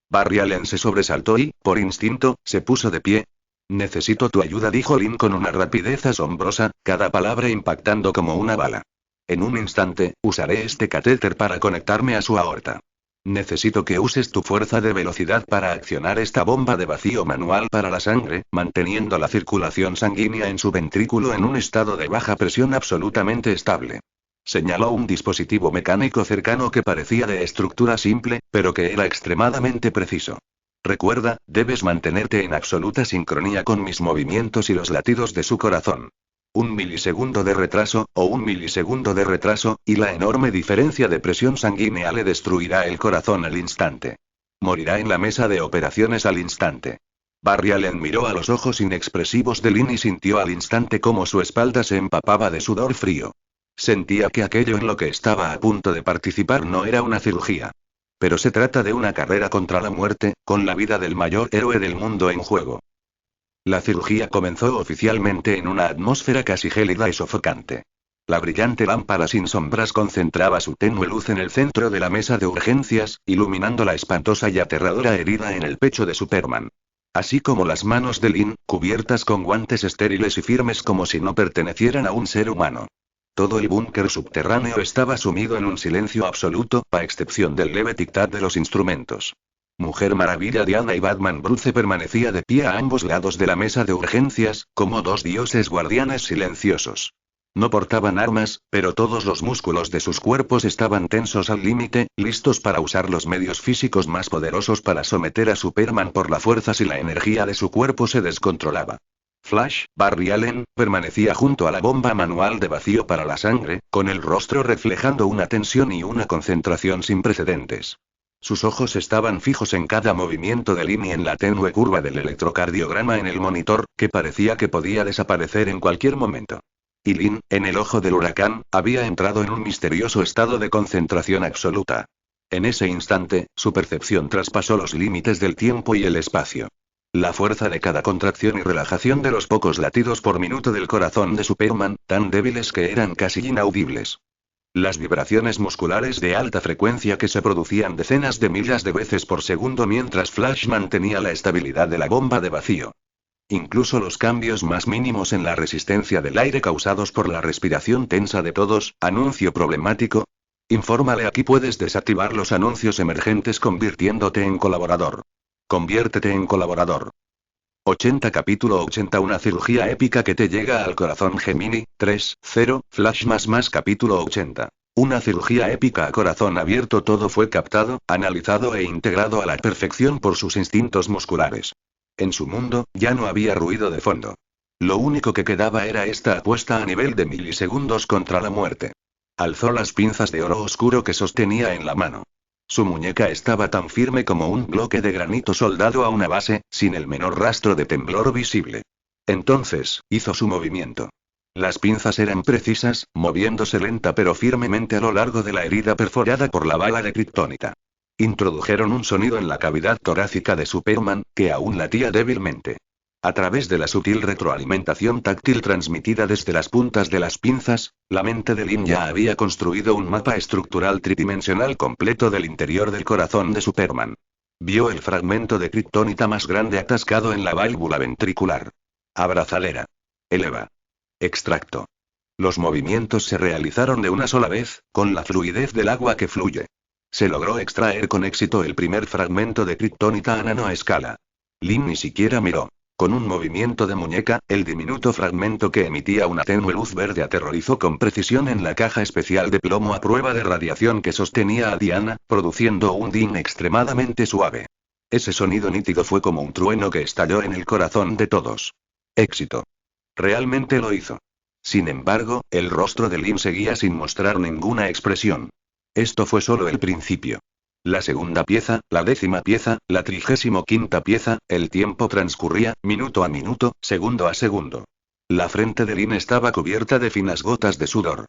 Barry Allen se sobresaltó y, por instinto, se puso de pie. Necesito tu ayuda, dijo Lin con una rapidez asombrosa, cada palabra impactando como una bala. En un instante, usaré este catéter para conectarme a su aorta. Necesito que uses tu fuerza de velocidad para accionar esta bomba de vacío manual para la sangre, manteniendo la circulación sanguínea en su ventrículo en un estado de baja presión absolutamente estable. Señaló un dispositivo mecánico cercano que parecía de estructura simple, pero que era extremadamente preciso. Recuerda, debes mantenerte en absoluta sincronía con mis movimientos y los latidos de su corazón. Un milisegundo de retraso, o un milisegundo de retraso, y la enorme diferencia de presión sanguínea le destruirá el corazón al instante. Morirá en la mesa de operaciones al instante. Barry Allen miró a los ojos inexpresivos de Lin y sintió al instante cómo su espalda se empapaba de sudor frío. Sentía que aquello en lo que estaba a punto de participar no era una cirugía. Pero se trata de una carrera contra la muerte, con la vida del mayor héroe del mundo en juego. La cirugía comenzó oficialmente en una atmósfera casi gélida y sofocante. La brillante lámpara sin sombras concentraba su tenue luz en el centro de la mesa de urgencias, iluminando la espantosa y aterradora herida en el pecho de Superman. Así como las manos de Lin, cubiertas con guantes estériles y firmes como si no pertenecieran a un ser humano. Todo el búnker subterráneo estaba sumido en un silencio absoluto, a excepción del leve tic-tac de los instrumentos. Mujer Maravilla, Diana y Batman Bruce permanecía de pie a ambos lados de la mesa de urgencias, como dos dioses guardianes silenciosos. No portaban armas, pero todos los músculos de sus cuerpos estaban tensos al límite, listos para usar los medios físicos más poderosos para someter a Superman por la fuerza si la energía de su cuerpo se descontrolaba. Flash, Barry Allen, permanecía junto a la bomba manual de vacío para la sangre, con el rostro reflejando una tensión y una concentración sin precedentes. Sus ojos estaban fijos en cada movimiento de Lin y en la tenue curva del electrocardiograma en el monitor, que parecía que podía desaparecer en cualquier momento. Y Lin, en el ojo del huracán, había entrado en un misterioso estado de concentración absoluta. En ese instante, su percepción traspasó los límites del tiempo y el espacio. La fuerza de cada contracción y relajación de los pocos latidos por minuto del corazón de Superman, tan débiles que eran casi inaudibles. Las vibraciones musculares de alta frecuencia que se producían decenas de miles de veces por segundo mientras Flash mantenía la estabilidad de la bomba de vacío. Incluso los cambios más mínimos en la resistencia del aire causados por la respiración tensa de todos, anuncio problemático. Infórmale, aquí puedes desactivar los anuncios emergentes convirtiéndote en colaborador. Conviértete en colaborador. 80 Capítulo 80 Una cirugía épica que te llega al corazón. Gemini, 3-0, Flash más Capítulo 80. Una cirugía épica a corazón abierto. Todo fue captado, analizado e integrado a la perfección por sus instintos musculares. En su mundo, ya no había ruido de fondo. Lo único que quedaba era esta apuesta a nivel de milisegundos contra la muerte. Alzó las pinzas de oro oscuro que sostenía en la mano. Su muñeca estaba tan firme como un bloque de granito soldado a una base, sin el menor rastro de temblor visible. Entonces, hizo su movimiento. Las pinzas eran precisas, moviéndose lenta pero firmemente a lo largo de la herida perforada por la bala de kriptonita. Introdujeron un sonido en la cavidad torácica de Superman, que aún latía débilmente. A través de la sutil retroalimentación táctil transmitida desde las puntas de las pinzas, la mente de Lin ya había construido un mapa estructural tridimensional completo del interior del corazón de Superman. Vio el fragmento de kriptonita más grande atascado en la válvula ventricular. Abrazadera. Eleva. Extracto. Los movimientos se realizaron de una sola vez, con la fluidez del agua que fluye. Se logró extraer con éxito el primer fragmento de kriptonita a nanoescala. Lin ni siquiera miró. Con un movimiento de muñeca, el diminuto fragmento que emitía una tenue luz verde aterrorizó con precisión en la caja especial de plomo a prueba de radiación que sostenía a Diana, produciendo un din extremadamente suave. Ese sonido nítido fue como un trueno que estalló en el corazón de todos. Éxito. Realmente lo hizo. Sin embargo, el rostro de Lin seguía sin mostrar ninguna expresión. Esto fue solo el principio. La segunda pieza, la 10ª pieza, la 35ª pieza, el tiempo transcurría, minuto a minuto, segundo a segundo. La frente de Lin estaba cubierta de finas gotas de sudor.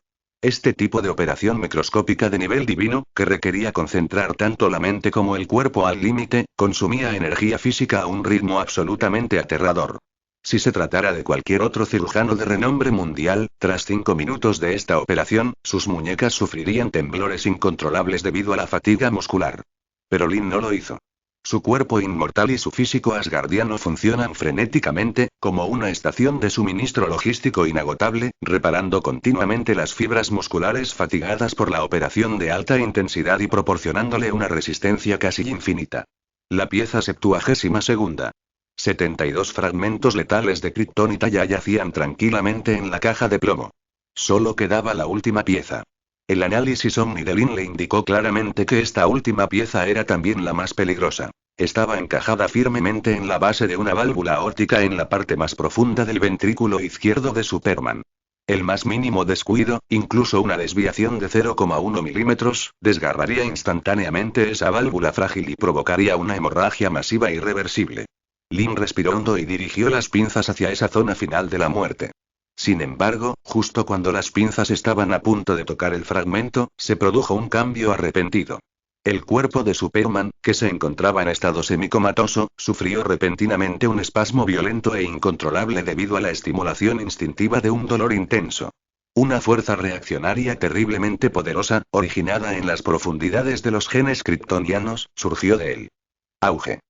Este tipo de operación microscópica de nivel divino, que requería concentrar tanto la mente como el cuerpo al límite, consumía energía física a un ritmo absolutamente aterrador. Si se tratara de cualquier otro cirujano de renombre mundial, tras 5 minutos de esta operación, sus muñecas sufrirían temblores incontrolables debido a la fatiga muscular. Pero Lin no lo hizo. Su cuerpo inmortal y su físico asgardiano funcionan frenéticamente, como una estación de suministro logístico inagotable, reparando continuamente las fibras musculares fatigadas por la operación de alta intensidad y proporcionándole una resistencia casi infinita. La pieza 72ª. 72 fragmentos letales de kriptonita ya yacían tranquilamente en la caja de plomo. Solo quedaba la última pieza. El análisis Omni de Lin le indicó claramente que esta última pieza era también la más peligrosa. Estaba encajada firmemente en la base de una válvula aórtica en la parte más profunda del ventrículo izquierdo de Superman. El más mínimo descuido, incluso una desviación de 0,1 milímetros, desgarraría instantáneamente esa válvula frágil y provocaría una hemorragia masiva irreversible. Lin respiró hondo y dirigió las pinzas hacia esa zona final de la muerte. Sin embargo, justo cuando las pinzas estaban a punto de tocar el fragmento, se produjo un cambio arrepentido. El cuerpo de Superman, que se encontraba en estado semicomatoso, sufrió repentinamente un espasmo violento e incontrolable debido a la estimulación instintiva de un dolor intenso. Una fuerza reaccionaria terriblemente poderosa, originada en las profundidades de los genes kryptonianos, surgió de él. Auge.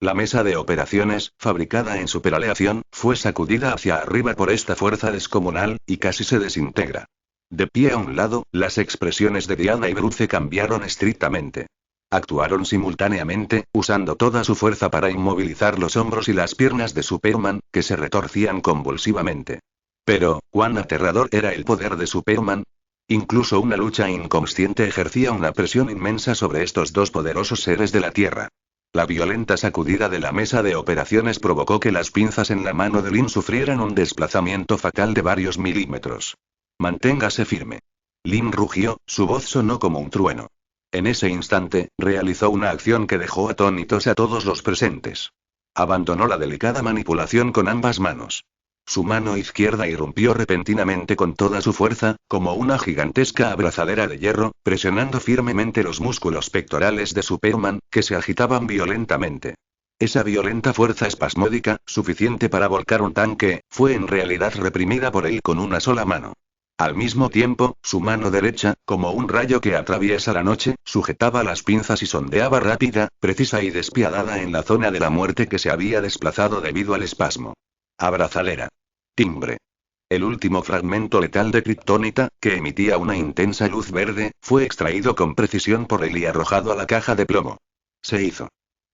La mesa de operaciones, fabricada en superaleación, fue sacudida hacia arriba por esta fuerza descomunal, y casi se desintegra. De pie a un lado, las expresiones de Diana y Bruce cambiaron estrictamente. Actuaron simultáneamente, usando toda su fuerza para inmovilizar los hombros y las piernas de Superman, que se retorcían convulsivamente. Pero, ¿cuán aterrador era el poder de Superman? Incluso una lucha inconsciente ejercía una presión inmensa sobre estos dos poderosos seres de la Tierra. La violenta sacudida de la mesa de operaciones provocó que las pinzas en la mano de Lin sufrieran un desplazamiento fatal de varios milímetros. Manténgase firme. Lin rugió, su voz sonó como un trueno. En ese instante, realizó una acción que dejó atónitos a todos los presentes. Abandonó la delicada manipulación con ambas manos. Su mano izquierda irrumpió repentinamente con toda su fuerza, como una gigantesca abrazadera de hierro, presionando firmemente los músculos pectorales de Superman, que se agitaban violentamente. Esa violenta fuerza espasmódica, suficiente para volcar un tanque, fue en realidad reprimida por él con una sola mano. Al mismo tiempo, su mano derecha, como un rayo que atraviesa la noche, sujetaba las pinzas y sondeaba rápida, precisa y despiadada en la zona de la muerte que se había desplazado debido al espasmo. Abrazadera. Timbre. El último fragmento letal de kriptonita, que emitía una intensa luz verde, fue extraído con precisión por él y arrojado a la caja de plomo. Se hizo.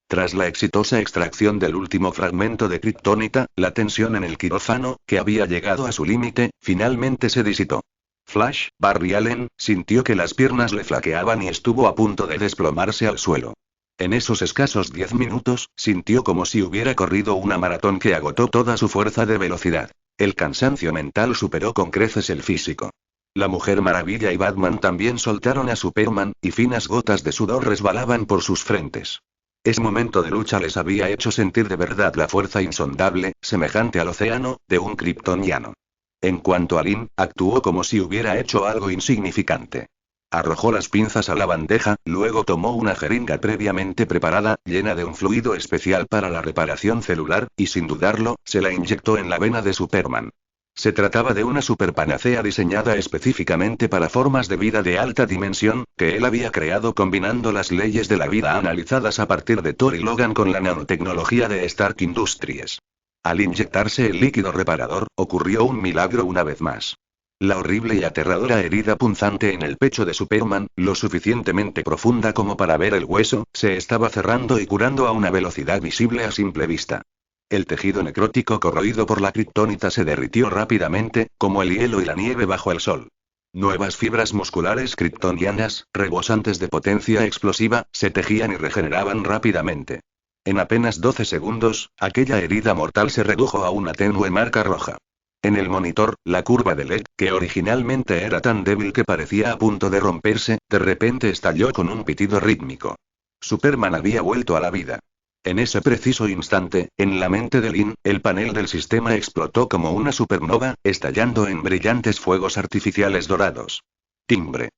Tras la exitosa extracción del último fragmento de kriptonita, la tensión en el quirófano, que había llegado a su límite, finalmente se disipó. Flash, Barry Allen, sintió que las piernas le flaqueaban y estuvo a punto de desplomarse al suelo. En esos escasos 10 minutos, sintió como si hubiera corrido una maratón que agotó toda su fuerza de velocidad. El cansancio mental superó con creces el físico. La Mujer Maravilla y Batman también soltaron a Superman, y finas gotas de sudor resbalaban por sus frentes. Ese momento de lucha les había hecho sentir de verdad la fuerza insondable, semejante al océano, de un kryptoniano. En cuanto a Lin, actuó como si hubiera hecho algo insignificante. Arrojó las pinzas a la bandeja, luego tomó una jeringa previamente preparada, llena de un fluido especial para la reparación celular, y sin dudarlo, se la inyectó en la vena de Superman. Se trataba de una superpanacea diseñada específicamente para formas de vida de alta dimensión, que él había creado combinando las leyes de la vida analizadas a partir de Thor y Logan con la nanotecnología de Stark Industries. Al inyectarse el líquido reparador, ocurrió un milagro una vez más. La horrible y aterradora herida punzante en el pecho de Superman, lo suficientemente profunda como para ver el hueso, se estaba cerrando y curando a una velocidad visible a simple vista. El tejido necrótico corroído por la kriptonita se derritió rápidamente, como el hielo y la nieve bajo el sol. Nuevas fibras musculares kryptonianas, rebosantes de potencia explosiva, se tejían y regeneraban rápidamente. En apenas 12 segundos, aquella herida mortal se redujo a una tenue marca roja. En el monitor, la curva de LED, que originalmente era tan débil que parecía a punto de romperse, de repente estalló con un pitido rítmico. Superman había vuelto a la vida. En ese preciso instante, en la mente de Lin, el panel del sistema explotó como una supernova, estallando en brillantes fuegos artificiales dorados. Timbre.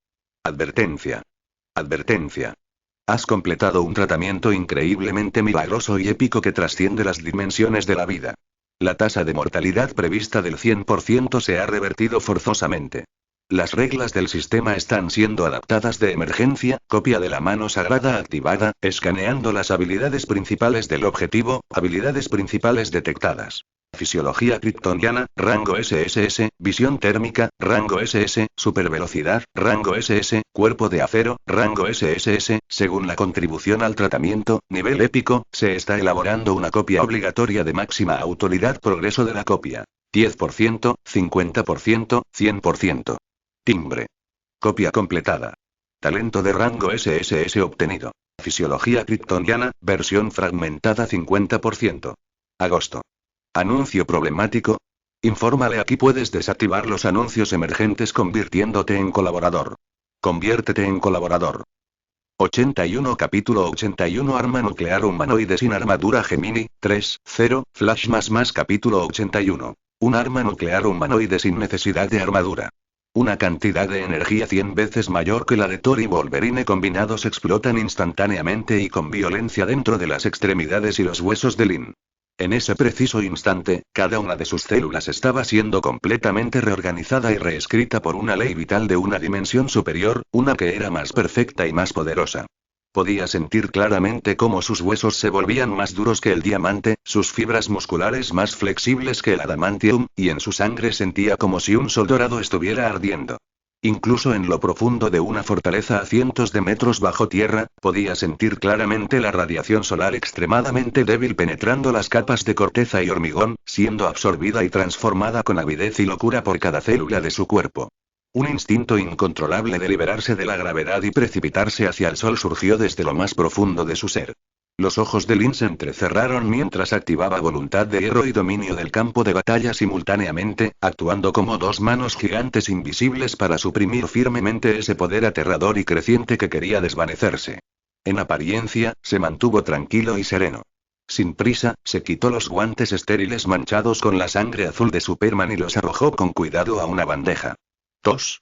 Advertencia. Advertencia. Has completado un tratamiento increíblemente milagroso y épico que trasciende las dimensiones de la vida. La tasa de mortalidad prevista del 100% se ha revertido forzosamente. Las reglas del sistema están siendo adaptadas de emergencia, copia de la mano sagrada activada, escaneando las habilidades principales del objetivo, habilidades principales detectadas. Fisiología kryptoniana, rango SSS, visión térmica, rango SS, supervelocidad, rango SS, cuerpo de acero, rango SSS, según la contribución al tratamiento, nivel épico, se está elaborando una copia obligatoria de máxima autoridad progreso de la copia. 10%, 50%, 100%. Timbre. Copia completada. Talento de rango SSS obtenido. Fisiología kryptoniana, versión fragmentada 50%. Agosto. Anuncio problemático. Infórmale aquí puedes desactivar los anuncios emergentes convirtiéndote en colaborador. Conviértete en colaborador. 81 Capítulo 81 Arma nuclear humanoide sin armadura Gemini, 3.0, Flash más Capítulo 81. Un arma nuclear humanoide sin necesidad de armadura. Una cantidad de energía 100 veces mayor que la de Thor y Wolverine combinados explotan instantáneamente y con violencia dentro de las extremidades y los huesos de Lin. En ese preciso instante, cada una de sus células estaba siendo completamente reorganizada y reescrita por una ley vital de una dimensión superior, una que era más perfecta y más poderosa. Podía sentir claramente cómo sus huesos se volvían más duros que el diamante, sus fibras musculares más flexibles que el adamantium, y en su sangre sentía como si un sol dorado estuviera ardiendo. Incluso en lo profundo de una fortaleza a cientos de metros bajo tierra, podía sentir claramente la radiación solar extremadamente débil penetrando las capas de corteza y hormigón, siendo absorbida y transformada con avidez y locura por cada célula de su cuerpo. Un instinto incontrolable de liberarse de la gravedad y precipitarse hacia el sol surgió desde lo más profundo de su ser. Los ojos de Lin se entrecerraron mientras activaba voluntad de hierro y dominio del campo de batalla simultáneamente, actuando como dos manos gigantes invisibles para suprimir firmemente ese poder aterrador y creciente que quería desvanecerse. En apariencia, se mantuvo tranquilo y sereno. Sin prisa, se quitó los guantes estériles manchados con la sangre azul de Superman y los arrojó con cuidado a una bandeja.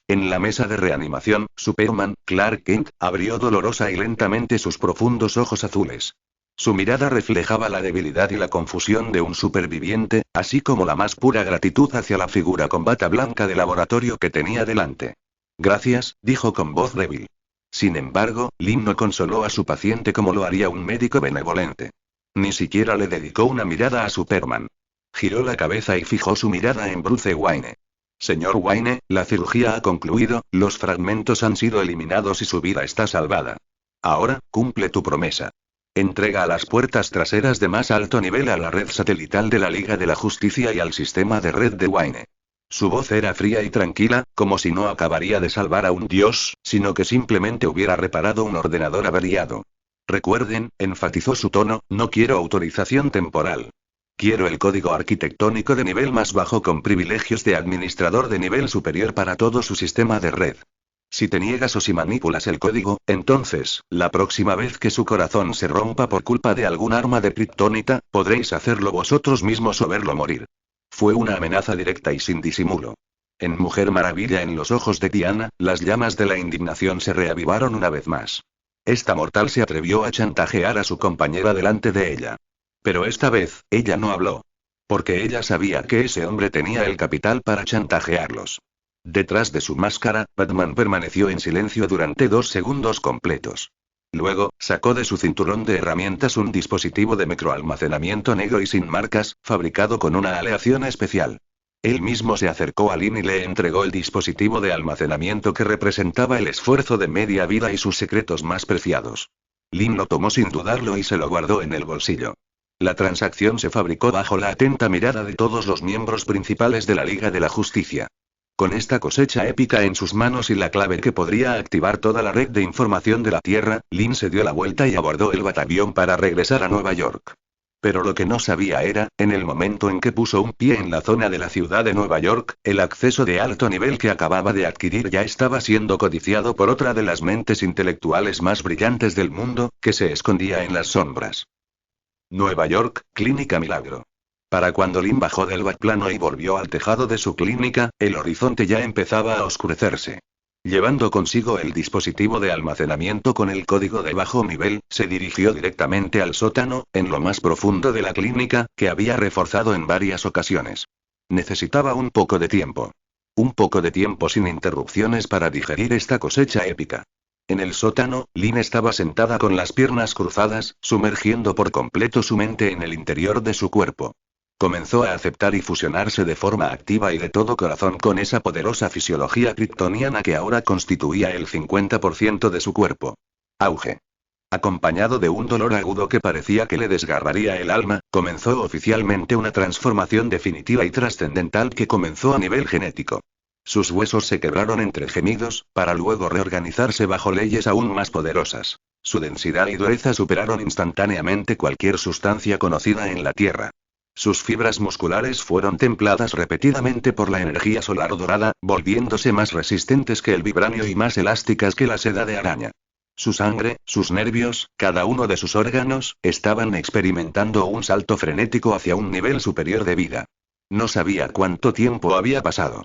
En la mesa de reanimación, Superman, Clark Kent, abrió dolorosa y lentamente sus profundos ojos azules. Su mirada reflejaba la debilidad y la confusión de un superviviente, así como la más pura gratitud hacia la figura con bata blanca de laboratorio que tenía delante. Gracias, dijo con voz débil. Sin embargo, Lin no consoló a su paciente como lo haría un médico benevolente. Ni siquiera le dedicó una mirada a Superman. Giró la cabeza y fijó su mirada en Bruce Wayne. Señor Wayne, la cirugía ha concluido, los fragmentos han sido eliminados y su vida está salvada. Ahora, cumple tu promesa. Entrega a las puertas traseras de más alto nivel a la red satelital de la Liga de la Justicia y al sistema de red de Wayne. Su voz era fría y tranquila, como si no acabaría de salvar a un dios, sino que simplemente hubiera reparado un ordenador averiado. Recuerden, enfatizó su tono, no quiero autorización temporal. Quiero el código arquitectónico de nivel más bajo con privilegios de administrador de nivel superior para todo su sistema de red. Si te niegas o si manipulas el código, entonces, la próxima vez que su corazón se rompa por culpa de algún arma de kriptonita, podréis hacerlo vosotros mismos o verlo morir. Fue una amenaza directa y sin disimulo. En Mujer Maravilla en los ojos de Diana, las llamas de la indignación se reavivaron una vez más. Esta mortal se atrevió a chantajear a su compañera delante de ella. Pero esta vez, ella no habló. Porque ella sabía que ese hombre tenía el capital para chantajearlos. Detrás de su máscara, Batman permaneció en silencio durante 2 segundos completos. Luego, sacó de su cinturón de herramientas un dispositivo de microalmacenamiento negro y sin marcas, fabricado con una aleación especial. Él mismo se acercó a Lin y le entregó el dispositivo de almacenamiento que representaba el esfuerzo de media vida y sus secretos más preciados. Lin lo tomó sin dudarlo y se lo guardó en el bolsillo. La transacción se fabricó bajo la atenta mirada de todos los miembros principales de la Liga de la Justicia. Con esta cosecha épica en sus manos y la clave que podría activar toda la red de información de la Tierra, Lin se dio la vuelta y abordó el batavión para regresar a Nueva York. Pero lo que no sabía era, en el momento en que puso un pie en la zona de la ciudad de Nueva York, el acceso de alto nivel que acababa de adquirir ya estaba siendo codiciado por otra de las mentes intelectuales más brillantes del mundo, que se escondía en las sombras. Nueva York, Clínica Milagro. Para cuando Lin bajó del batplano y volvió al tejado de su clínica, el horizonte ya empezaba a oscurecerse. Llevando consigo el dispositivo de almacenamiento con el código de bajo nivel, se dirigió directamente al sótano, en lo más profundo de la clínica, que había reforzado en varias ocasiones. Necesitaba un poco de tiempo. Un poco de tiempo sin interrupciones para digerir esta cosecha épica. En el sótano, Lynn estaba sentada con las piernas cruzadas, sumergiendo por completo su mente en el interior de su cuerpo. Comenzó a aceptar y fusionarse de forma activa y de todo corazón con esa poderosa fisiología kryptoniana que ahora constituía el 50% de su cuerpo. Auge. Acompañado de un dolor agudo que parecía que le desgarraría el alma, comenzó oficialmente una transformación definitiva y trascendental que comenzó a nivel genético. Sus huesos se quebraron entre gemidos, para luego reorganizarse bajo leyes aún más poderosas. Su densidad y dureza superaron instantáneamente cualquier sustancia conocida en la Tierra. Sus fibras musculares fueron templadas repetidamente por la energía solar dorada, volviéndose más resistentes que el vibranio y más elásticas que la seda de araña. Su sangre, sus nervios, cada uno de sus órganos, estaban experimentando un salto frenético hacia un nivel superior de vida. No sabía cuánto tiempo había pasado.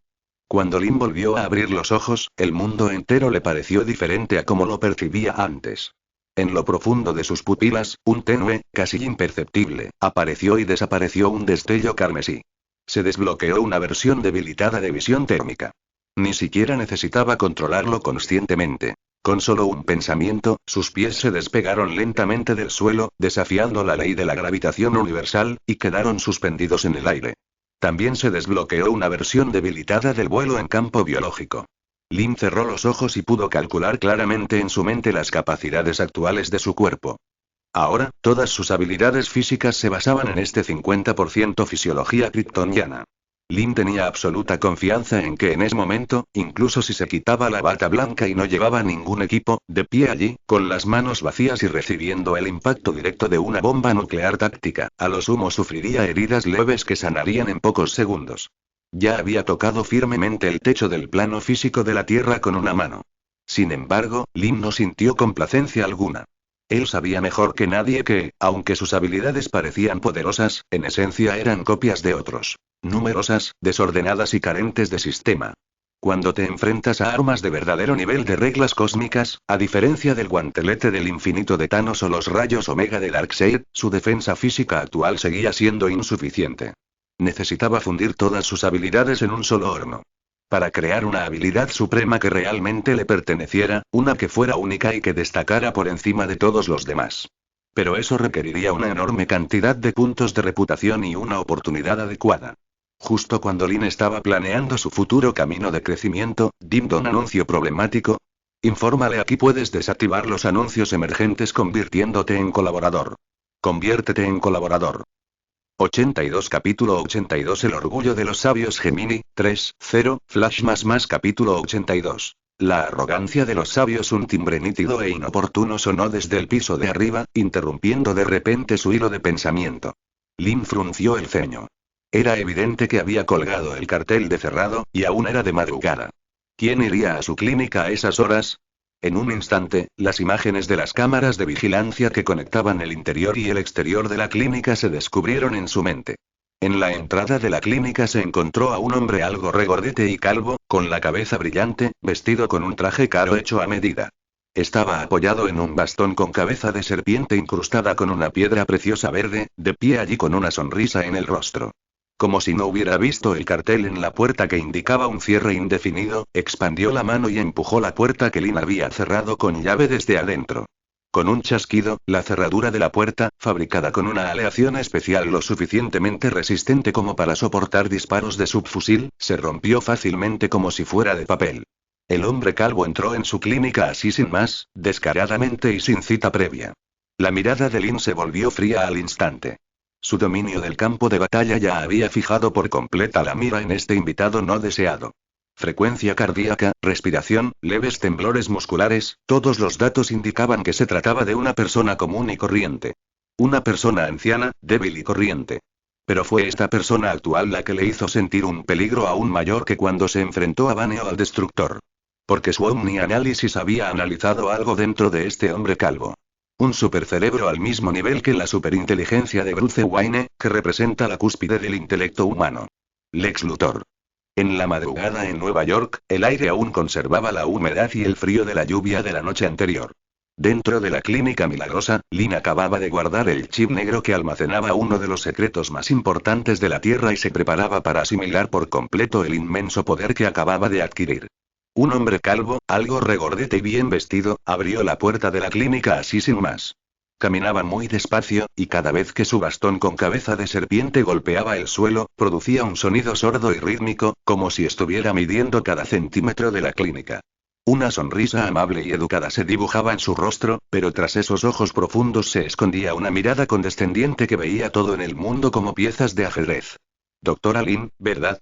Cuando Lynn volvió a abrir los ojos, el mundo entero le pareció diferente a como lo percibía antes. En lo profundo de sus pupilas, un tenue, casi imperceptible, apareció y desapareció un destello carmesí. Se desbloqueó una versión debilitada de visión térmica. Ni siquiera necesitaba controlarlo conscientemente. Con solo un pensamiento, sus pies se despegaron lentamente del suelo, desafiando la ley de la gravitación universal, y quedaron suspendidos en el aire. También se desbloqueó una versión debilitada del vuelo en campo biológico. Lynn cerró los ojos y pudo calcular claramente en su mente las capacidades actuales de su cuerpo. Ahora, todas sus habilidades físicas se basaban en este 50% fisiología kryptoniana. Lynn tenía absoluta confianza en que en ese momento, incluso si se quitaba la bata blanca y no llevaba ningún equipo, de pie allí, con las manos vacías y recibiendo el impacto directo de una bomba nuclear táctica, a lo sumo sufriría heridas leves que sanarían en pocos segundos. Ya había tocado firmemente el techo del plano físico de la Tierra con una mano. Sin embargo, Lynn no sintió complacencia alguna. Él sabía mejor que nadie que, aunque sus habilidades parecían poderosas, en esencia eran copias de otros. Numerosas, desordenadas y carentes de sistema. Cuando te enfrentas a armas de verdadero nivel de reglas cósmicas, a diferencia del guantelete del infinito de Thanos o los rayos Omega de Darkseid, su defensa física actual seguía siendo insuficiente. Necesitaba fundir todas sus habilidades en un solo horno. Para crear una habilidad suprema que realmente le perteneciera, una que fuera única y que destacara por encima de todos los demás. Pero eso requeriría una enorme cantidad de puntos de reputación y una oportunidad adecuada. Justo cuando Lynn estaba planeando su futuro camino de crecimiento, dimdo un anuncio problemático. Infórmale aquí puedes desactivar los anuncios emergentes convirtiéndote en colaborador. Conviértete en colaborador. 82 Capítulo 82 El orgullo de los sabios Gemini, 3.0, Flash más capítulo 82. La arrogancia de los sabios. Un timbre nítido e inoportuno sonó desde el piso de arriba, interrumpiendo de repente su hilo de pensamiento. Lynn frunció el ceño. Era evidente que había colgado el cartel de cerrado, y aún era de madrugada. ¿Quién iría a su clínica a esas horas? En un instante, las imágenes de las cámaras de vigilancia que conectaban el interior y el exterior de la clínica se descubrieron en su mente. En la entrada de la clínica se encontró a un hombre algo regordete y calvo, con la cabeza brillante, vestido con un traje caro hecho a medida. Estaba apoyado en un bastón con cabeza de serpiente incrustada con una piedra preciosa verde, de pie allí con una sonrisa en el rostro. Como si no hubiera visto el cartel en la puerta que indicaba un cierre indefinido, expandió la mano y empujó la puerta que Lynn había cerrado con llave desde adentro. Con un chasquido, la cerradura de la puerta, fabricada con una aleación especial lo suficientemente resistente como para soportar disparos de subfusil, se rompió fácilmente como si fuera de papel. El hombre calvo entró en su clínica así sin más, descaradamente y sin cita previa. La mirada de Lynn se volvió fría al instante. Su dominio del campo de batalla ya había fijado por completa la mira en este invitado no deseado. Frecuencia cardíaca, respiración, leves temblores musculares, todos los datos indicaban que se trataba de una persona común y corriente. Una persona anciana, débil y corriente. Pero fue esta persona actual la que le hizo sentir un peligro aún mayor que cuando se enfrentó a Banner al Destructor. Porque su omnianálisis había analizado algo dentro de este hombre calvo. Un supercerebro al mismo nivel que la superinteligencia de Bruce Wayne, que representa la cúspide del intelecto humano. Lex Luthor. En la madrugada en Nueva York, el aire aún conservaba la humedad y el frío de la lluvia de la noche anterior. Dentro de la clínica milagrosa, Lynn acababa de guardar el chip negro que almacenaba uno de los secretos más importantes de la Tierra y se preparaba para asimilar por completo el inmenso poder que acababa de adquirir. Un hombre calvo, algo regordete y bien vestido, abrió la puerta de la clínica así sin más. Caminaba muy despacio, y cada vez que su bastón con cabeza de serpiente golpeaba el suelo, producía un sonido sordo y rítmico, como si estuviera midiendo cada centímetro de la clínica. Una sonrisa amable y educada se dibujaba en su rostro, pero tras esos ojos profundos se escondía una mirada condescendiente que veía todo en el mundo como piezas de ajedrez. Doctora Lynn, ¿verdad?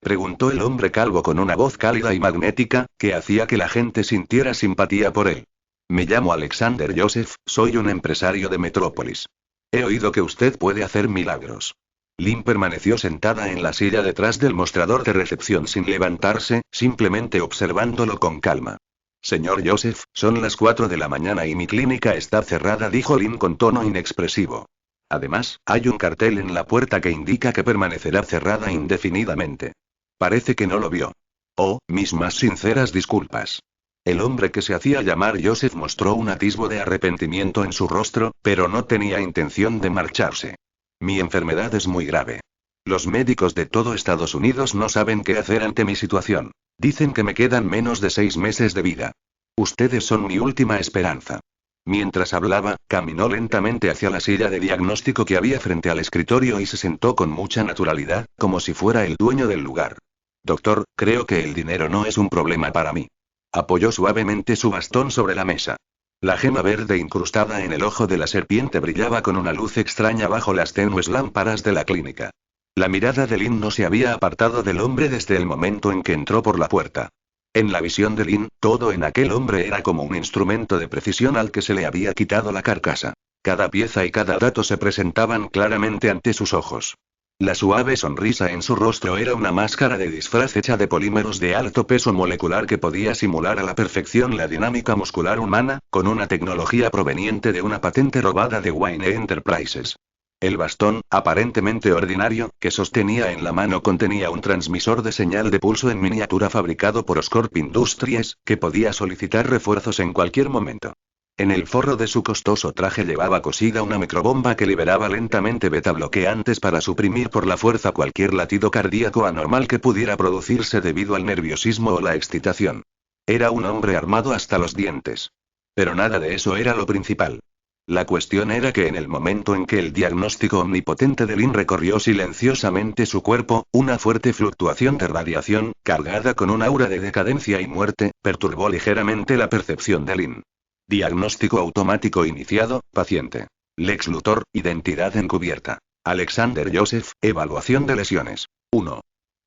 Preguntó el hombre calvo con una voz cálida y magnética, que hacía que la gente sintiera simpatía por él. Me llamo Alexander Joseph, soy un empresario de Metrópolis. He oído que usted puede hacer milagros. Lynn permaneció sentada en la silla detrás del mostrador de recepción sin levantarse, simplemente observándolo con calma. Señor Joseph, son las 4 de la mañana y mi clínica está cerrada, dijo Lynn con tono inexpresivo. Además, hay un cartel en la puerta que indica que permanecerá cerrada indefinidamente. Parece que no lo vio. Oh, mis más sinceras disculpas. El hombre que se hacía llamar Joseph mostró un atisbo de arrepentimiento en su rostro, pero no tenía intención de marcharse. Mi enfermedad es muy grave. Los médicos de todo Estados Unidos no saben qué hacer ante mi situación. Dicen que me quedan menos de 6 meses de vida. Ustedes son mi última esperanza. Mientras hablaba, caminó lentamente hacia la silla de diagnóstico que había frente al escritorio y se sentó con mucha naturalidad, como si fuera el dueño del lugar. Doctor, creo que el dinero no es un problema para mí. Apoyó suavemente su bastón sobre la mesa. La gema verde incrustada en el ojo de la serpiente brillaba con una luz extraña bajo las tenues lámparas de la clínica. La mirada de Lynn no se había apartado del hombre desde el momento en que entró por la puerta. En la visión de Lynn, todo en aquel hombre era como un instrumento de precisión al que se le había quitado la carcasa. Cada pieza y cada dato se presentaban claramente ante sus ojos. La suave sonrisa en su rostro era una máscara de disfraz hecha de polímeros de alto peso molecular que podía simular a la perfección la dinámica muscular humana, con una tecnología proveniente de una patente robada de Wayne Enterprises. El bastón, aparentemente ordinario, que sostenía en la mano contenía un transmisor de señal de pulso en miniatura fabricado por Oscorp Industries, que podía solicitar refuerzos en cualquier momento. En el forro de su costoso traje llevaba cosida una microbomba que liberaba lentamente betabloqueantes para suprimir por la fuerza cualquier latido cardíaco anormal que pudiera producirse debido al nerviosismo o la excitación. Era un hombre armado hasta los dientes. Pero nada de eso era lo principal. La cuestión era que en el momento en que el diagnóstico omnipotente de Lynn recorrió silenciosamente su cuerpo, una fuerte fluctuación de radiación, cargada con un aura de decadencia y muerte, perturbó ligeramente la percepción de Lynn. Diagnóstico automático iniciado, paciente. Lex Luthor, identidad encubierta. Alexander Joseph, evaluación de lesiones. 1.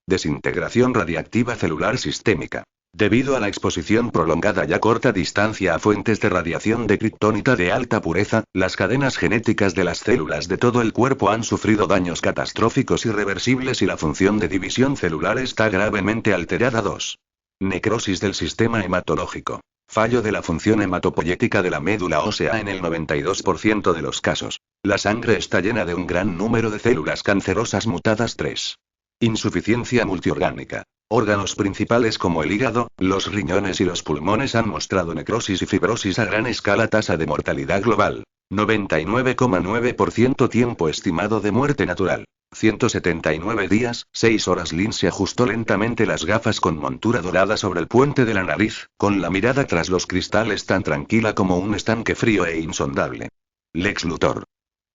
Desintegración radiactiva celular sistémica. Debido a la exposición prolongada y a corta distancia a fuentes de radiación de kriptonita de alta pureza, las cadenas genéticas de las células de todo el cuerpo han sufrido daños catastróficos irreversibles y la función de división celular está gravemente alterada. 2. Necrosis del sistema hematológico. Fallo de la función hematopoyética de la médula ósea en el 92% de los casos. La sangre está llena de un gran número de células cancerosas mutadas. 3. Insuficiencia multiorgánica. Órganos principales como el hígado, los riñones y los pulmones han mostrado necrosis y fibrosis a gran escala. Tasa de mortalidad global. 99,9% tiempo estimado de muerte natural. 179 días, 6 horas. Lynn se ajustó lentamente las gafas con montura dorada sobre el puente de la nariz, con la mirada tras los cristales tan tranquila como un estanque frío e insondable. Lex Luthor.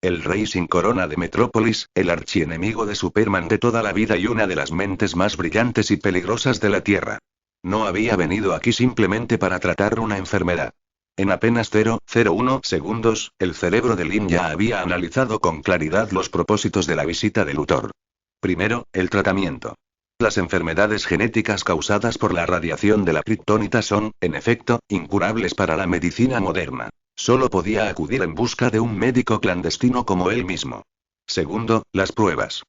El rey sin corona de Metrópolis, el archienemigo de Superman de toda la vida y una de las mentes más brillantes y peligrosas de la Tierra. No había venido aquí simplemente para tratar una enfermedad. En apenas 0,01 segundos, el cerebro de Lynn ya había analizado con claridad los propósitos de la visita de Luthor. Primero, el tratamiento. Las enfermedades genéticas causadas por la radiación de la kriptonita son, en efecto, incurables para la medicina moderna. Solo podía acudir en busca de un médico clandestino como él mismo. Segundo, las pruebas.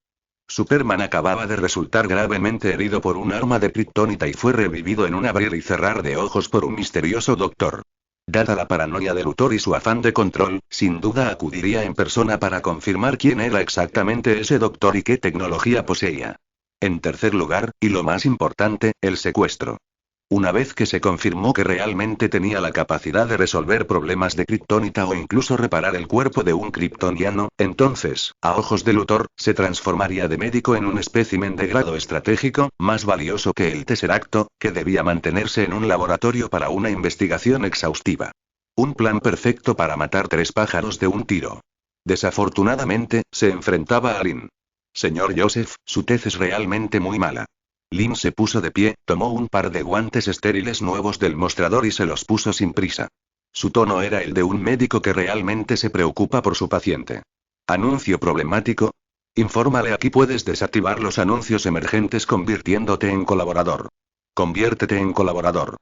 Superman acababa de resultar gravemente herido por un arma de kriptonita y fue revivido en un abrir y cerrar de ojos por un misterioso doctor. Dada la paranoia de Luthor y su afán de control, sin duda acudiría en persona para confirmar quién era exactamente ese doctor y qué tecnología poseía. En tercer lugar, y lo más importante, el secuestro. Una vez que se confirmó que realmente tenía la capacidad de resolver problemas de kriptonita o incluso reparar el cuerpo de un kryptoniano, entonces, a ojos de Luthor, se transformaría de médico en un espécimen de grado estratégico, más valioso que el Tesseracto, que debía mantenerse en un laboratorio para una investigación exhaustiva. Un plan perfecto para matar 3 pájaros de un tiro. Desafortunadamente, se enfrentaba a Lin. Señor Joseph, su tez es realmente muy mala. Lin se puso de pie, tomó un par de guantes estériles nuevos del mostrador y se los puso sin prisa. Su tono era el de un médico que realmente se preocupa por su paciente. ¿Anuncio problemático? Infórmale, aquí puedes desactivar los anuncios emergentes convirtiéndote en colaborador. Conviértete en colaborador.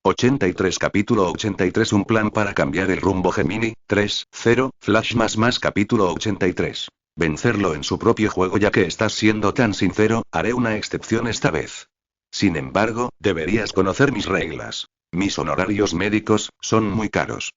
83 Capítulo 83 Un plan para cambiar el rumbo Gemini, 3.0, Flash más Capítulo 83. Vencerlo en su propio juego. Ya que estás siendo tan sincero, haré una excepción esta vez. Sin embargo, deberías conocer mis reglas. Mis honorarios médicos son muy caros.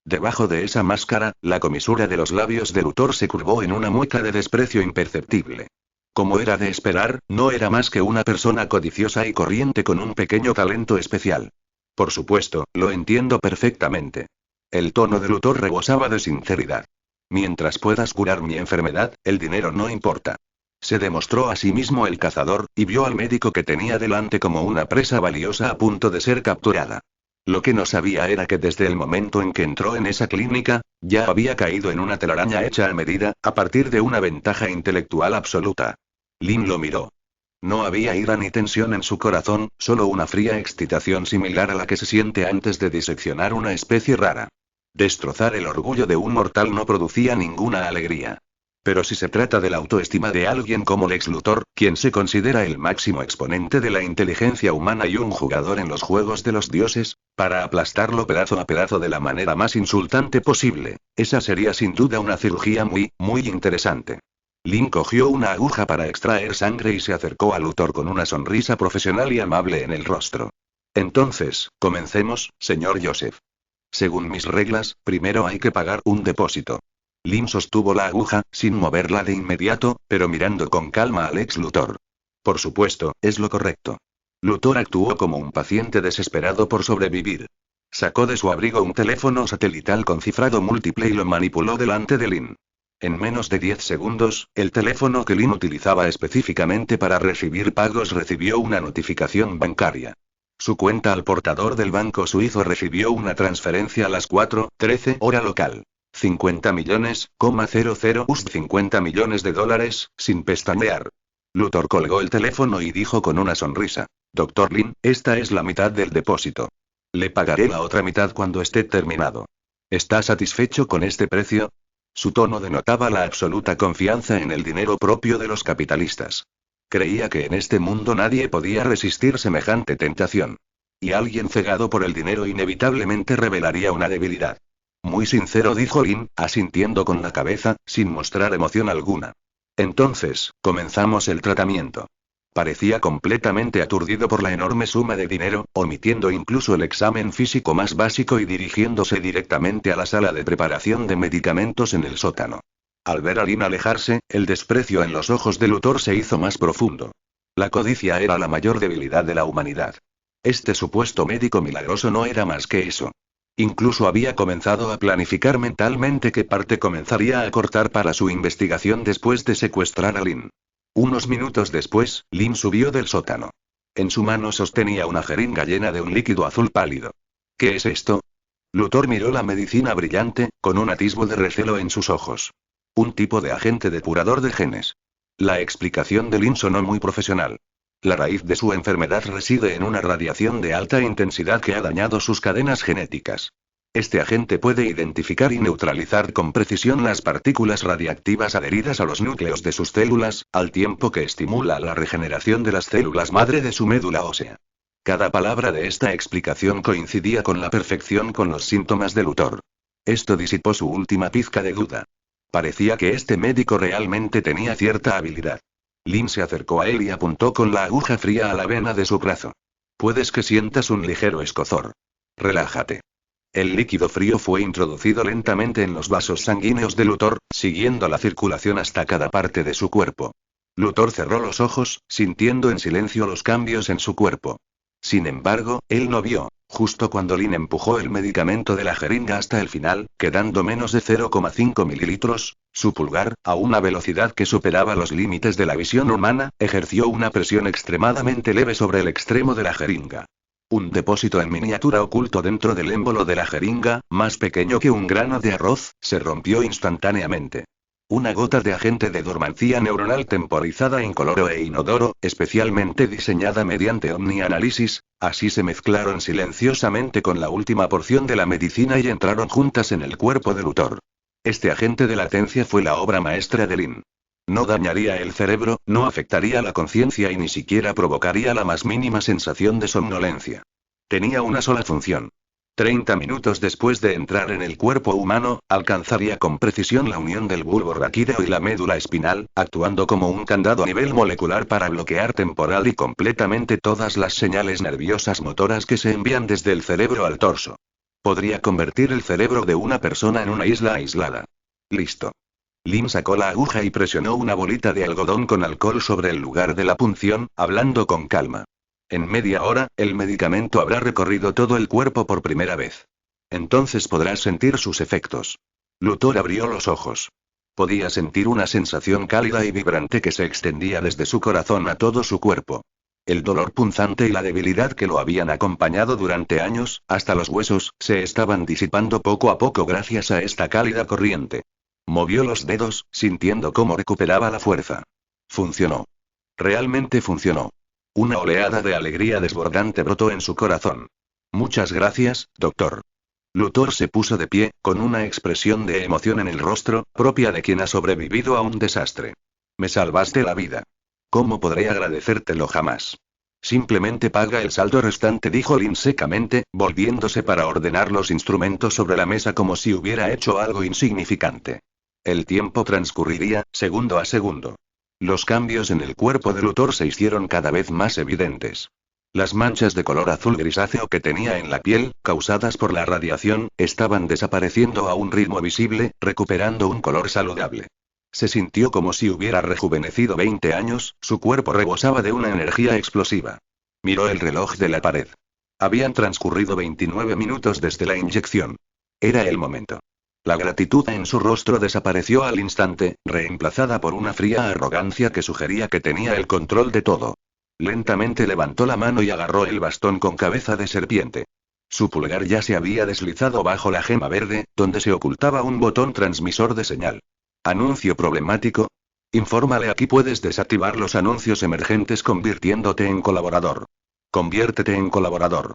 Debajo de esa máscara, la comisura de los labios de Luthor se curvó en una mueca de desprecio imperceptible. Como era de esperar, no era más que una persona codiciosa y corriente con un pequeño talento especial. Por supuesto, lo entiendo perfectamente. El tono de Luthor rebosaba de sinceridad. Mientras puedas curar mi enfermedad, el dinero no importa. Se demostró a sí mismo el cazador, y vio al médico que tenía delante como una presa valiosa a punto de ser capturada. Lo que no sabía era que desde el momento en que entró en esa clínica, ya había caído en una telaraña hecha a medida, a partir de una ventaja intelectual absoluta. Lin lo miró. No había ira ni tensión en su corazón, solo una fría excitación similar a la que se siente antes de diseccionar una especie rara. Destrozar el orgullo de un mortal no producía ninguna alegría. Pero si se trata de la autoestima de alguien como Lex Luthor, quien se considera el máximo exponente de la inteligencia humana y un jugador en los juegos de los dioses, para aplastarlo pedazo a pedazo de la manera más insultante posible, esa sería sin duda una cirugía muy interesante. Lin cogió una aguja para extraer sangre y se acercó a Luthor con una sonrisa profesional y amable en el rostro. Entonces, comencemos, señor Joseph. Según mis reglas, primero hay que pagar un depósito. Lin sostuvo la aguja, sin moverla de inmediato, pero mirando con calma a Lex Luthor. Por supuesto, es lo correcto. Luthor actuó como un paciente desesperado por sobrevivir. Sacó de su abrigo un teléfono satelital con cifrado múltiple y lo manipuló delante de Lin. En menos de 10 segundos, el teléfono que Lin utilizaba específicamente para recibir pagos recibió una notificación bancaria. Su cuenta al portador del banco suizo recibió una transferencia a las 4:13 hora local. 50 millones, 00 USD 50 millones de dólares, sin pestañear. Luthor colgó el teléfono y dijo con una sonrisa: Dr. Lin, esta es la mitad del depósito. Le pagaré la otra mitad cuando esté terminado. ¿Está satisfecho con este precio? Su tono denotaba la absoluta confianza en el dinero propio de los capitalistas. Creía que en este mundo nadie podía resistir semejante tentación. Y alguien cegado por el dinero inevitablemente revelaría una debilidad. Muy sincero, dijo Lin, asintiendo con la cabeza, sin mostrar emoción alguna. Entonces, comenzamos el tratamiento. Parecía completamente aturdido por la enorme suma de dinero, omitiendo incluso el examen físico más básico y dirigiéndose directamente a la sala de preparación de medicamentos en el sótano. Al ver a Lin alejarse, el desprecio en los ojos de Luthor se hizo más profundo. La codicia era la mayor debilidad de la humanidad. Este supuesto médico milagroso no era más que eso. Incluso había comenzado a planificar mentalmente qué parte comenzaría a cortar para su investigación después de secuestrar a Lin. Unos minutos después, Lin subió del sótano. En su mano sostenía una jeringa llena de un líquido azul pálido. ¿Qué es esto? Luthor miró la medicina brillante, con un atisbo de recelo en sus ojos. Un tipo de agente depurador de genes. La explicación de Lin sonó muy profesional. La raíz de su enfermedad reside en una radiación de alta intensidad que ha dañado sus cadenas genéticas. Este agente puede identificar y neutralizar con precisión las partículas radiactivas adheridas a los núcleos de sus células, al tiempo que estimula la regeneración de las células madre de su médula ósea. Cada palabra de esta explicación coincidía con la perfección con los síntomas de Luthor. Esto disipó su última pizca de duda. Parecía que este médico realmente tenía cierta habilidad. Lin se acercó a él y apuntó con la aguja fría a la vena de su brazo. Puedes que sientas un ligero escozor. Relájate. El líquido frío fue introducido lentamente en los vasos sanguíneos de Luthor, siguiendo la circulación hasta cada parte de su cuerpo. Luthor cerró los ojos, sintiendo en silencio los cambios en su cuerpo. Sin embargo, él no vio, justo cuando Lin empujó el medicamento de la jeringa hasta el final, quedando menos de 0,5 mililitros, su pulgar, a una velocidad que superaba los límites de la visión humana, ejerció una presión extremadamente leve sobre el extremo de la jeringa. Un depósito en miniatura oculto dentro del émbolo de la jeringa, más pequeño que un grano de arroz, se rompió instantáneamente. Una gota de agente de dormancia neuronal temporizada incoloro e inodoro, especialmente diseñada mediante omnianálisis, así se mezclaron silenciosamente con la última porción de la medicina y entraron juntas en el cuerpo de Luthor. Este agente de latencia fue la obra maestra de Lin. No dañaría el cerebro, no afectaría la conciencia y ni siquiera provocaría la más mínima sensación de somnolencia. Tenía una sola función. 30 minutos después de entrar en el cuerpo humano, alcanzaría con precisión la unión del bulbo raquídeo y la médula espinal, actuando como un candado a nivel molecular para bloquear temporal y completamente todas las señales nerviosas motoras que se envían desde el cerebro al torso. Podría convertir el cerebro de una persona en una isla aislada. Listo. Lin sacó la aguja y presionó una bolita de algodón con alcohol sobre el lugar de la punción, hablando con calma. En media hora, el medicamento habrá recorrido todo el cuerpo por primera vez. Entonces podrás sentir sus efectos. Luthor abrió los ojos. Podía sentir una sensación cálida y vibrante que se extendía desde su corazón a todo su cuerpo. El dolor punzante y la debilidad que lo habían acompañado durante años, hasta los huesos, se estaban disipando poco a poco gracias a esta cálida corriente. Movió los dedos, sintiendo cómo recuperaba la fuerza. Funcionó. Realmente funcionó. Una oleada de alegría desbordante brotó en su corazón. Muchas gracias, doctor. Luthor se puso de pie, con una expresión de emoción en el rostro, propia de quien ha sobrevivido a un desastre. Me salvaste la vida. ¿Cómo podré agradecértelo jamás? Simplemente paga el saldo restante, dijo Lin secamente, volviéndose para ordenar los instrumentos sobre la mesa como si hubiera hecho algo insignificante. El tiempo transcurriría, segundo a segundo. Los cambios en el cuerpo de Luthor se hicieron cada vez más evidentes. Las manchas de color azul grisáceo que tenía en la piel, causadas por la radiación, estaban desapareciendo a un ritmo visible, recuperando un color saludable. Se sintió como si hubiera rejuvenecido 20 años, su cuerpo rebosaba de una energía explosiva. Miró el reloj de la pared. Habían transcurrido 29 minutos desde la inyección. Era el momento. La gratitud en su rostro desapareció al instante, reemplazada por una fría arrogancia que sugería que tenía el control de todo. Lentamente levantó la mano y agarró el bastón con cabeza de serpiente. Su pulgar ya se había deslizado bajo la gema verde, donde se ocultaba un botón transmisor de señal. Anuncio problemático. Infórmale: aquí puedes desactivar los anuncios emergentes convirtiéndote en colaborador. Conviértete en colaborador.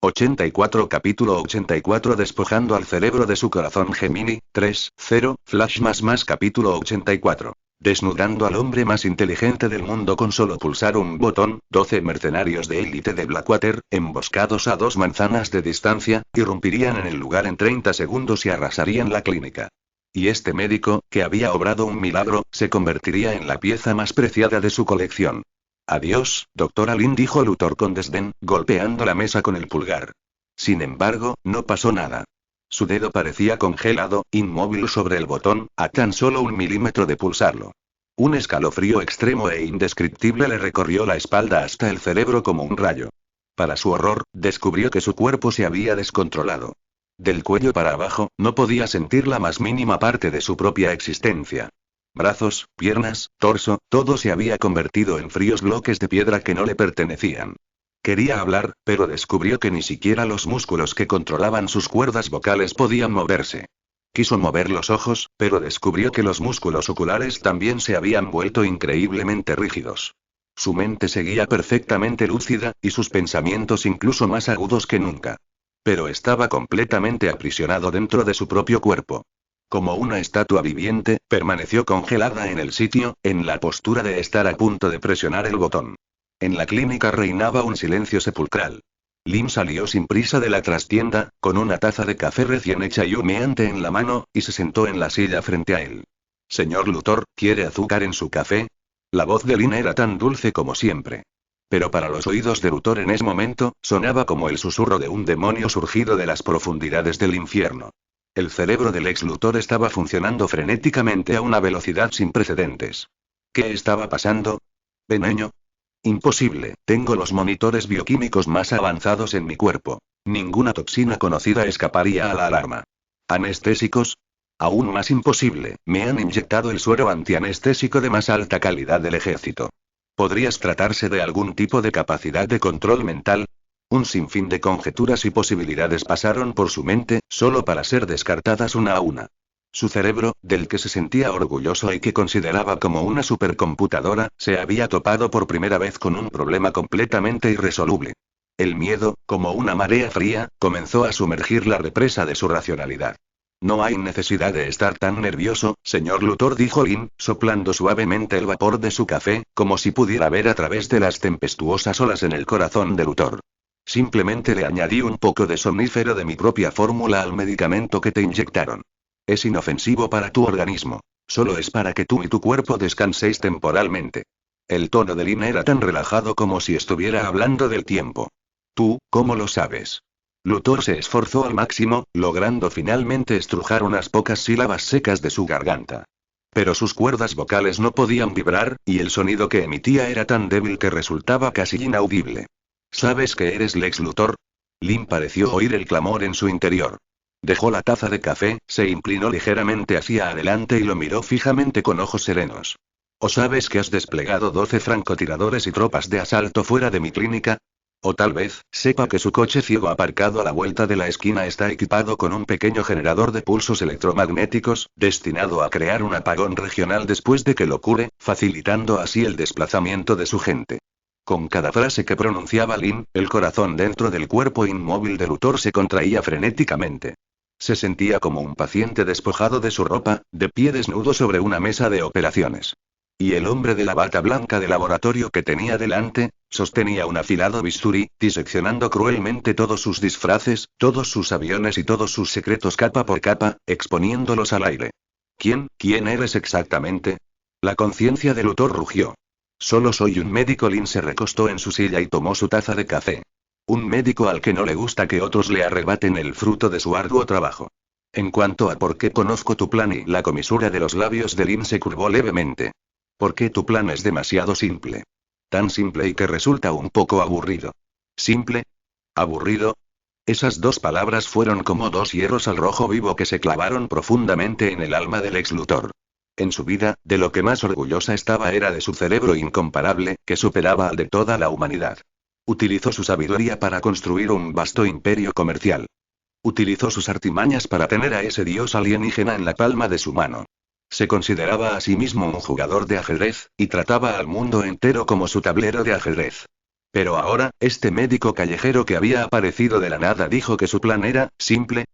84 Capítulo 84 Despojando al cerebro de su corazón. Gemini, 3:0, Flash más Capítulo 84. Desnudando al hombre más inteligente del mundo con solo pulsar un botón, 12 mercenarios de élite de Blackwater, emboscados a 2 manzanas de distancia, irrumpirían en el lugar en 30 segundos y arrasarían la clínica. Y este médico, que había obrado un milagro, se convertiría en la pieza más preciada de su colección. Adiós, doctora Lin, dijo Luthor con desdén, golpeando la mesa con el pulgar. Sin embargo, no pasó nada. Su dedo parecía congelado, inmóvil sobre el botón, a tan solo 1 milímetro de pulsarlo. Un escalofrío extremo e indescriptible le recorrió la espalda hasta el cerebro como un rayo. Para su horror, descubrió que su cuerpo se había descontrolado. Del cuello para abajo, no podía sentir la más mínima parte de su propia existencia. Brazos, piernas, torso, todo se había convertido en fríos bloques de piedra que no le pertenecían. Quería hablar, pero descubrió que ni siquiera los músculos que controlaban sus cuerdas vocales podían moverse. Quiso mover los ojos, pero descubrió que los músculos oculares también se habían vuelto increíblemente rígidos. Su mente seguía perfectamente lúcida, y sus pensamientos incluso más agudos que nunca. Pero estaba completamente aprisionado dentro de su propio cuerpo. Como una estatua viviente, permaneció congelada en el sitio, en la postura de estar a punto de presionar el botón. En la clínica reinaba un silencio sepulcral. Lin salió sin prisa de la trastienda, con una taza de café recién hecha y humeante en la mano, y se sentó en la silla frente a él. Señor Luthor, ¿quiere azúcar en su café? La voz de Lin era tan dulce como siempre. Pero para los oídos de Luthor en ese momento, sonaba como el susurro de un demonio surgido de las profundidades del infierno. El cerebro del ex Luthor estaba funcionando frenéticamente a una velocidad sin precedentes. ¿Qué estaba pasando? ¿Veneno? Imposible, tengo los monitores bioquímicos más avanzados en mi cuerpo. Ninguna toxina conocida escaparía a la alarma. ¿Anestésicos? Aún más imposible, me han inyectado el suero antianestésico de más alta calidad del ejército. ¿Podrías tratarse de algún tipo de capacidad de control mental? Un sinfín de conjeturas y posibilidades pasaron por su mente, solo para ser descartadas una a una. Su cerebro, del que se sentía orgulloso y que consideraba como una supercomputadora, se había topado por primera vez con un problema completamente irresoluble. El miedo, como una marea fría, comenzó a sumergir la represa de su racionalidad. No hay necesidad de estar tan nervioso, señor Luthor, dijo Lin, soplando suavemente el vapor de su café, como si pudiera ver a través de las tempestuosas olas en el corazón de Luthor. Simplemente le añadí un poco de somnífero de mi propia fórmula al medicamento que te inyectaron. Es inofensivo para tu organismo. Solo es para que tú y tu cuerpo descanséis temporalmente. El tono de Lin era tan relajado como si estuviera hablando del tiempo. ¿Tú, cómo lo sabes? Luthor se esforzó al máximo, logrando finalmente estrujar unas pocas sílabas secas de su garganta. Pero sus cuerdas vocales no podían vibrar, y el sonido que emitía era tan débil que resultaba casi inaudible. ¿Sabes que eres Lex Luthor? Lin pareció oír el clamor en su interior. Dejó la taza de café, se inclinó ligeramente hacia adelante y lo miró fijamente con ojos serenos. ¿O sabes que has desplegado 12 francotiradores y tropas de asalto fuera de mi clínica? O tal vez, sepa que su coche ciego aparcado a la vuelta de la esquina está equipado con un pequeño generador de pulsos electromagnéticos, destinado a crear un apagón regional después de que lo cure, facilitando así el desplazamiento de su gente. Con cada frase que pronunciaba Lin, el corazón dentro del cuerpo inmóvil de Luthor se contraía frenéticamente. Se sentía como un paciente despojado de su ropa, de pie desnudo sobre una mesa de operaciones. Y el hombre de la bata blanca de laboratorio que tenía delante, sostenía un afilado bisturí, diseccionando cruelmente todos sus disfraces, todos sus aviones y todos sus secretos capa por capa, exponiéndolos al aire. ¿Quién eres exactamente? La conciencia de Luthor rugió. Solo soy un médico. Lin se recostó en su silla y tomó su taza de café. Un médico al que no le gusta que otros le arrebaten el fruto de su arduo trabajo. En cuanto a por qué conozco tu plan, y la comisura de los labios de Lin se curvó levemente. ¿Por qué tu plan es demasiado simple? Tan simple y que resulta un poco aburrido. ¿Simple? ¿Aburrido? Esas dos palabras fueron como dos hierros al rojo vivo que se clavaron profundamente en el alma del ex Luthor. En su vida, de lo que más orgullosa estaba era de su cerebro incomparable, que superaba al de toda la humanidad. Utilizó su sabiduría para construir un vasto imperio comercial. Utilizó sus artimañas para tener a ese dios alienígena en la palma de su mano. Se consideraba a sí mismo un jugador de ajedrez, y trataba al mundo entero como su tablero de ajedrez. Pero ahora, este médico callejero que había aparecido de la nada dijo que su plan era simple.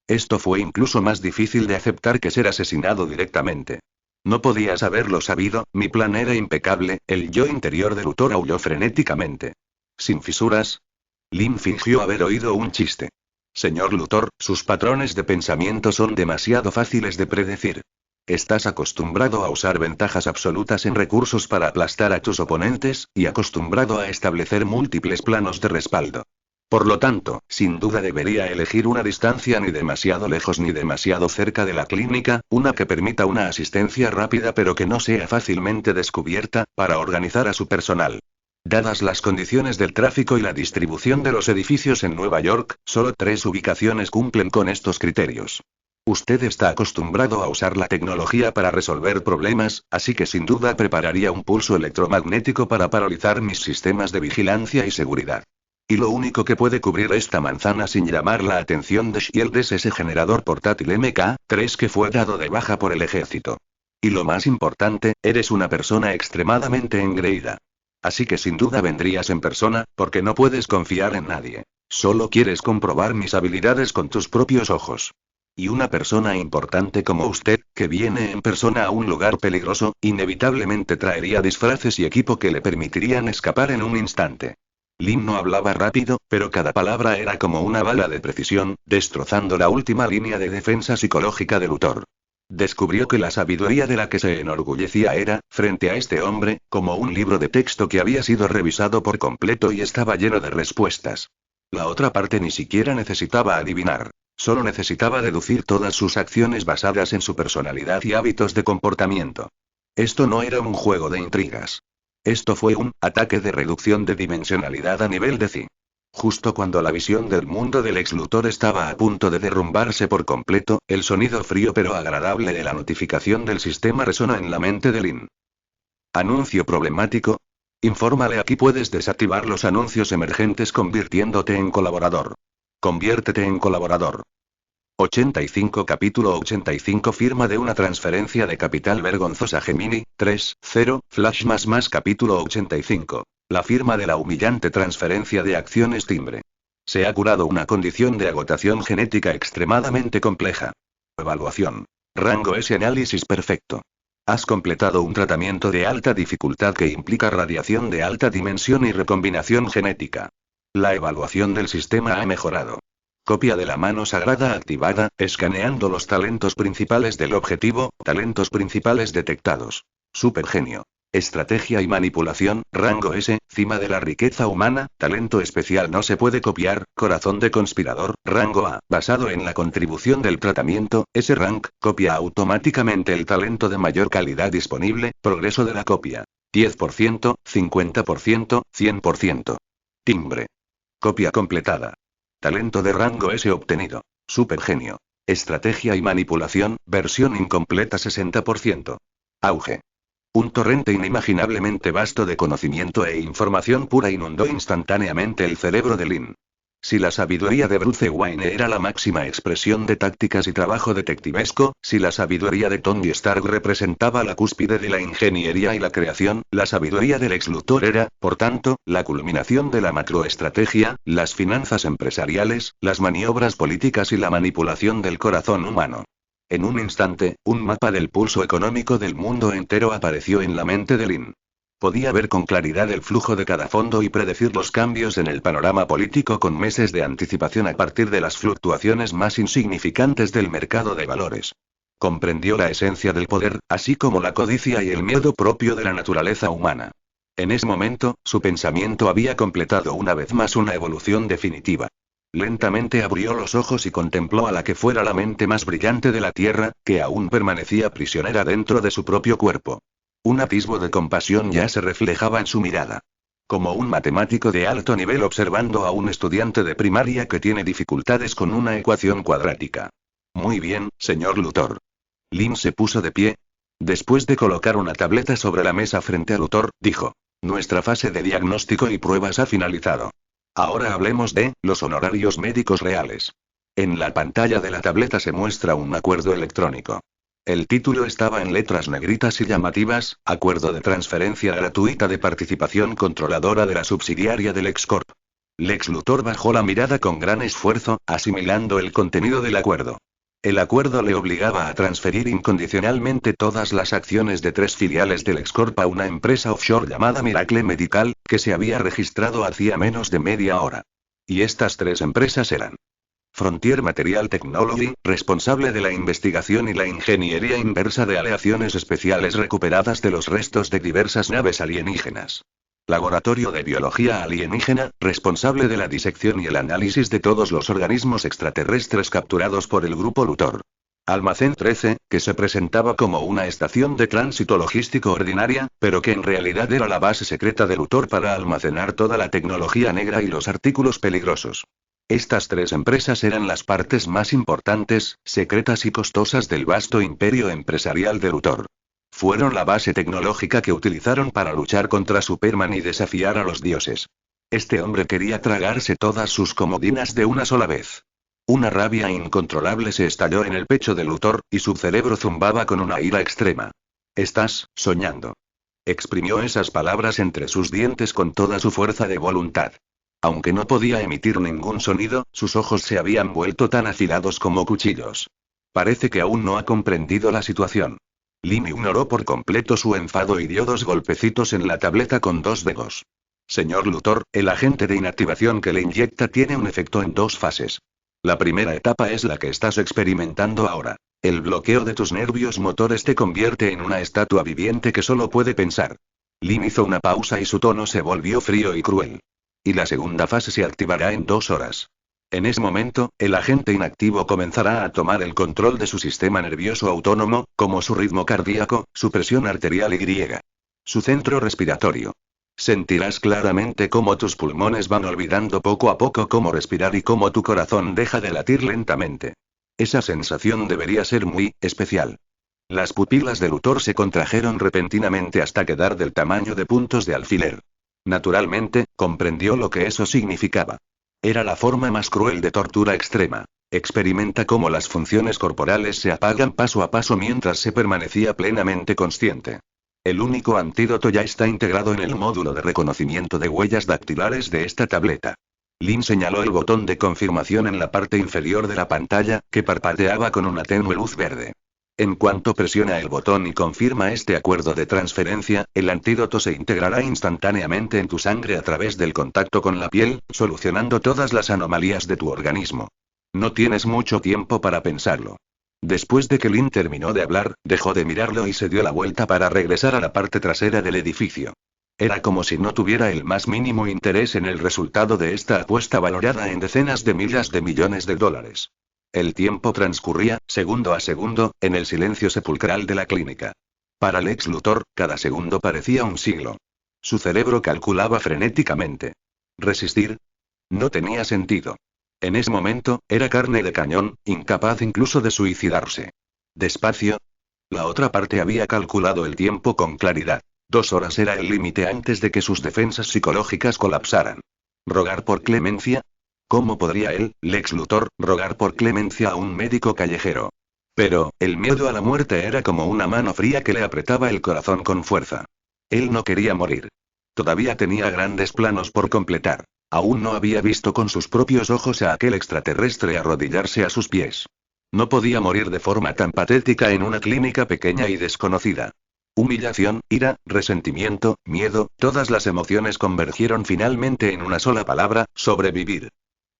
Esto fue incluso más difícil de aceptar que ser asesinado directamente. No podías haberlo sabido, mi plan era impecable. El yo interior de Luthor aulló frenéticamente. ¿Sin fisuras? Lin fingió haber oído un chiste. Señor Luthor, sus patrones de pensamiento son demasiado fáciles de predecir. Estás acostumbrado a usar ventajas absolutas en recursos para aplastar a tus oponentes, y acostumbrado a establecer múltiples planos de respaldo. Por lo tanto, sin duda debería elegir una distancia ni demasiado lejos ni demasiado cerca de la clínica, una que permita una asistencia rápida pero que no sea fácilmente descubierta, para organizar a su personal. Dadas las condiciones del tráfico y la distribución de los edificios en Nueva York, solo 3 ubicaciones cumplen con estos criterios. Usted está acostumbrado a usar la tecnología para resolver problemas, así que sin duda prepararía un pulso electromagnético para paralizar mis sistemas de vigilancia y seguridad. Y lo único que puede cubrir esta manzana sin llamar la atención de Shield es ese generador portátil MK-3 que fue dado de baja por el ejército. Y lo más importante, eres una persona extremadamente engreída. Así que sin duda vendrías en persona, porque no puedes confiar en nadie. Solo quieres comprobar mis habilidades con tus propios ojos. Y una persona importante como usted, que viene en persona a un lugar peligroso, inevitablemente traería disfraces y equipo que le permitirían escapar en un instante. Lin no hablaba rápido, pero cada palabra era como una bala de precisión, destrozando la última línea de defensa psicológica de Luthor. Descubrió que la sabiduría de la que se enorgullecía era, frente a este hombre, como un libro de texto que había sido revisado por completo y estaba lleno de respuestas. La otra parte ni siquiera necesitaba adivinar. Solo necesitaba deducir todas sus acciones basadas en su personalidad y hábitos de comportamiento. Esto no era un juego de intrigas. Esto fue un ataque de reducción de dimensionalidad a nivel de Zi. Justo cuando la visión del mundo del ex Luthor estaba a punto de derrumbarse por completo, el sonido frío pero agradable de la notificación del sistema resonó en la mente de Lin. Anuncio problemático. Infórmale, aquí puedes desactivar los anuncios emergentes convirtiéndote en colaborador. Conviértete en colaborador. 85 Capítulo 85 Firma de una transferencia de capital vergonzosa Gemini, 3.0, Flash más Capítulo 85. La firma de la humillante transferencia de acciones timbre. Se ha curado una condición de agotación genética extremadamente compleja. Evaluación. Rango S análisis perfecto. Has completado un tratamiento de alta dificultad que implica radiación de alta dimensión y recombinación genética. La evaluación del sistema ha mejorado. Copia de la mano sagrada activada, escaneando los talentos principales del objetivo, talentos principales detectados. Supergenio. Estrategia y manipulación, rango S, cima de la riqueza humana, talento especial no se puede copiar, corazón de conspirador, rango A, basado en la contribución del tratamiento, S-Rank, copia automáticamente el talento de mayor calidad disponible, progreso de la copia. 10%, 50%, 100%. Timbre. Copia completada. Talento de rango S obtenido. Supergenio. Estrategia y manipulación, versión incompleta 60%. Auge. Un torrente inimaginablemente vasto de conocimiento e información pura inundó instantáneamente el cerebro de Lin. Si la sabiduría de Bruce Wayne era la máxima expresión de tácticas y trabajo detectivesco, si la sabiduría de Tony Stark representaba la cúspide de la ingeniería y la creación, la sabiduría del ex Luthor era, por tanto, la culminación de la macroestrategia, las finanzas empresariales, las maniobras políticas y la manipulación del corazón humano. En un instante, un mapa del pulso económico del mundo entero apareció en la mente de Lin. Podía ver con claridad el flujo de cada fondo y predecir los cambios en el panorama político con meses de anticipación a partir de las fluctuaciones más insignificantes del mercado de valores. Comprendió la esencia del poder, así como la codicia y el miedo propio de la naturaleza humana. En ese momento, su pensamiento había completado una vez más una evolución definitiva. Lentamente abrió los ojos y contempló a la que fuera la mente más brillante de la Tierra, que aún permanecía prisionera dentro de su propio cuerpo. Un atisbo de compasión ya se reflejaba en su mirada. Como un matemático de alto nivel observando a un estudiante de primaria que tiene dificultades con una ecuación cuadrática. Muy bien, señor Luthor. Lin se puso de pie. Después de colocar una tableta sobre la mesa frente a Luthor, dijo: nuestra fase de diagnóstico y pruebas ha finalizado. Ahora hablemos de los honorarios médicos reales. En la pantalla de la tableta se muestra un acuerdo electrónico. El título estaba en letras negritas y llamativas: Acuerdo de transferencia gratuita de participación controladora de la subsidiaria del Lex-Corp. Lex Luthor bajó la mirada con gran esfuerzo, asimilando el contenido del acuerdo. El acuerdo le obligaba a transferir incondicionalmente todas las acciones de 3 filiales del Lex-Corp a una empresa offshore llamada Miracle Medical, que se había registrado hacía menos de media hora. Y estas 3 empresas eran: Frontier Material Technology, responsable de la investigación y la ingeniería inversa de aleaciones especiales recuperadas de los restos de diversas naves alienígenas. Laboratorio de Biología Alienígena, responsable de la disección y el análisis de todos los organismos extraterrestres capturados por el Grupo Luthor. Almacén 13, que se presentaba como una estación de tránsito logístico ordinaria, pero que en realidad era la base secreta de Luthor para almacenar toda la tecnología negra y los artículos peligrosos. Estas 3 empresas eran las partes más importantes, secretas y costosas del vasto imperio empresarial de Luthor. Fueron la base tecnológica que utilizaron para luchar contra Superman y desafiar a los dioses. Este hombre quería tragarse todas sus comodinas de una sola vez. Una rabia incontrolable se estalló en el pecho de Luthor, y su cerebro zumbaba con una ira extrema. Estás soñando. Exprimió esas palabras entre sus dientes con toda su fuerza de voluntad. Aunque no podía emitir ningún sonido, sus ojos se habían vuelto tan afilados como cuchillos. Parece que aún no ha comprendido la situación. Lin ignoró por completo su enfado y dio 2 golpecitos en la tableta con 2 dedos. Señor Luthor, el agente de inactivación que le inyecta tiene un efecto en 2 fases. La primera etapa es la que estás experimentando ahora. El bloqueo de tus nervios motores te convierte en una estatua viviente que solo puede pensar. Lin hizo una pausa y su tono se volvió frío y cruel. Y la segunda fase se activará en 2 horas. En ese momento, el agente inactivo comenzará a tomar el control de su sistema nervioso autónomo, como su ritmo cardíaco, su presión arterial y su centro respiratorio. Sentirás claramente cómo tus pulmones van olvidando poco a poco cómo respirar y cómo tu corazón deja de latir lentamente. Esa sensación debería ser muy especial. Las pupilas de Luthor se contrajeron repentinamente hasta quedar del tamaño de puntos de alfiler. Naturalmente, comprendió lo que eso significaba. Era la forma más cruel de tortura extrema. Experimenta cómo las funciones corporales se apagan paso a paso mientras se permanecía plenamente consciente. El único antídoto ya está integrado en el módulo de reconocimiento de huellas dactilares de esta tableta. Lin señaló el botón de confirmación en la parte inferior de la pantalla, que parpadeaba con una tenue luz verde. En cuanto presiona el botón y confirma este acuerdo de transferencia, el antídoto se integrará instantáneamente en tu sangre a través del contacto con la piel, solucionando todas las anomalías de tu organismo. No tienes mucho tiempo para pensarlo. Después de que Lin terminó de hablar, dejó de mirarlo y se dio la vuelta para regresar a la parte trasera del edificio. Era como si no tuviera el más mínimo interés en el resultado de esta apuesta valorada en decenas de miles de millones de dólares. El tiempo transcurría, segundo a segundo, en el silencio sepulcral de la clínica. Para Lex Luthor, cada segundo parecía un siglo. Su cerebro calculaba frenéticamente. ¿Resistir? No tenía sentido. En ese momento, era carne de cañón, incapaz incluso de suicidarse. Despacio. La otra parte había calculado el tiempo con claridad. 2 horas era el límite antes de que sus defensas psicológicas colapsaran. ¿Rogar por clemencia? ¿Cómo podría él, Lex Luthor, rogar por clemencia a un médico callejero? Pero, el miedo a la muerte era como una mano fría que le apretaba el corazón con fuerza. Él no quería morir. Todavía tenía grandes planos por completar. Aún no había visto con sus propios ojos a aquel extraterrestre arrodillarse a sus pies. No podía morir de forma tan patética en una clínica pequeña y desconocida. Humillación, ira, resentimiento, miedo, todas las emociones convergieron finalmente en una sola palabra: sobrevivir.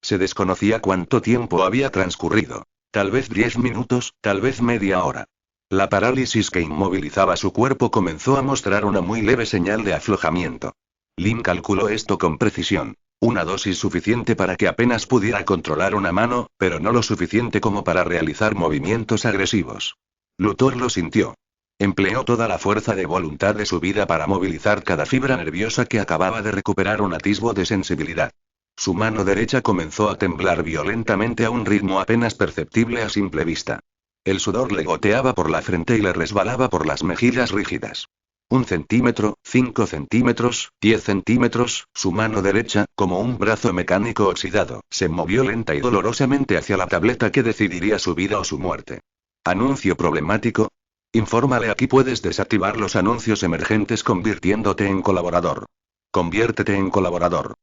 Se desconocía cuánto tiempo había transcurrido. Tal vez 10 minutos, tal vez media hora. La parálisis que inmovilizaba su cuerpo comenzó a mostrar una muy leve señal de aflojamiento. Lin calculó esto con precisión. Una dosis suficiente para que apenas pudiera controlar una mano, pero no lo suficiente como para realizar movimientos agresivos. Luthor lo sintió. Empleó toda la fuerza de voluntad de su vida para movilizar cada fibra nerviosa que acababa de recuperar un atisbo de sensibilidad. Su mano derecha comenzó a temblar violentamente a un ritmo apenas perceptible a simple vista. El sudor le goteaba por la frente y le resbalaba por las mejillas rígidas. 1 centímetro, 5 centímetros, 10 centímetros, su mano derecha, como un brazo mecánico oxidado, se movió lenta y dolorosamente hacia la tableta que decidiría su vida o su muerte. Anuncio problemático. Infórmale: aquí puedes desactivar los anuncios emergentes convirtiéndote en colaborador. Conviértete en colaborador.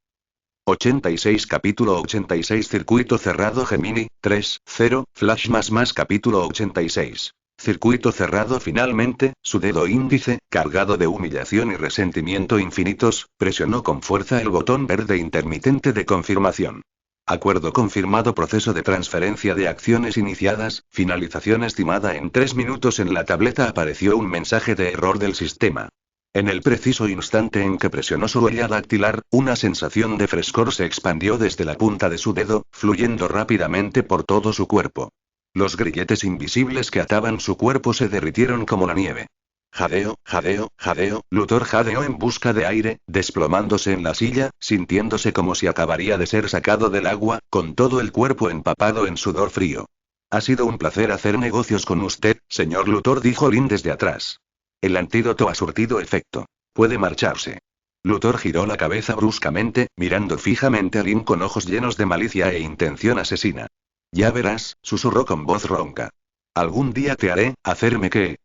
86 Capítulo 86 Circuito cerrado Gemini, 3.0, Flash más Capítulo 86. Circuito cerrado. Finalmente, su dedo índice, cargado de humillación y resentimiento infinitos, presionó con fuerza el botón verde intermitente de confirmación. Acuerdo confirmado. Proceso de transferencia de acciones iniciadas, finalización estimada en 3 minutos. En la tableta apareció un mensaje de error del sistema. En el preciso instante en que presionó su huella dactilar, una sensación de frescor se expandió desde la punta de su dedo, fluyendo rápidamente por todo su cuerpo. Los grilletes invisibles que ataban su cuerpo se derritieron como la nieve. Jadeo, jadeo, jadeo. Luthor jadeó en busca de aire, desplomándose en la silla, sintiéndose como si acabaría de ser sacado del agua, con todo el cuerpo empapado en sudor frío. Ha sido un placer hacer negocios con usted, señor Luthor, dijo Lin desde atrás. El antídoto ha surtido efecto. Puede marcharse. Luthor giró la cabeza bruscamente, mirando fijamente a Lin con ojos llenos de malicia e intención asesina. Ya verás, susurró con voz ronca. Algún día te haré, ¿hacerme qué?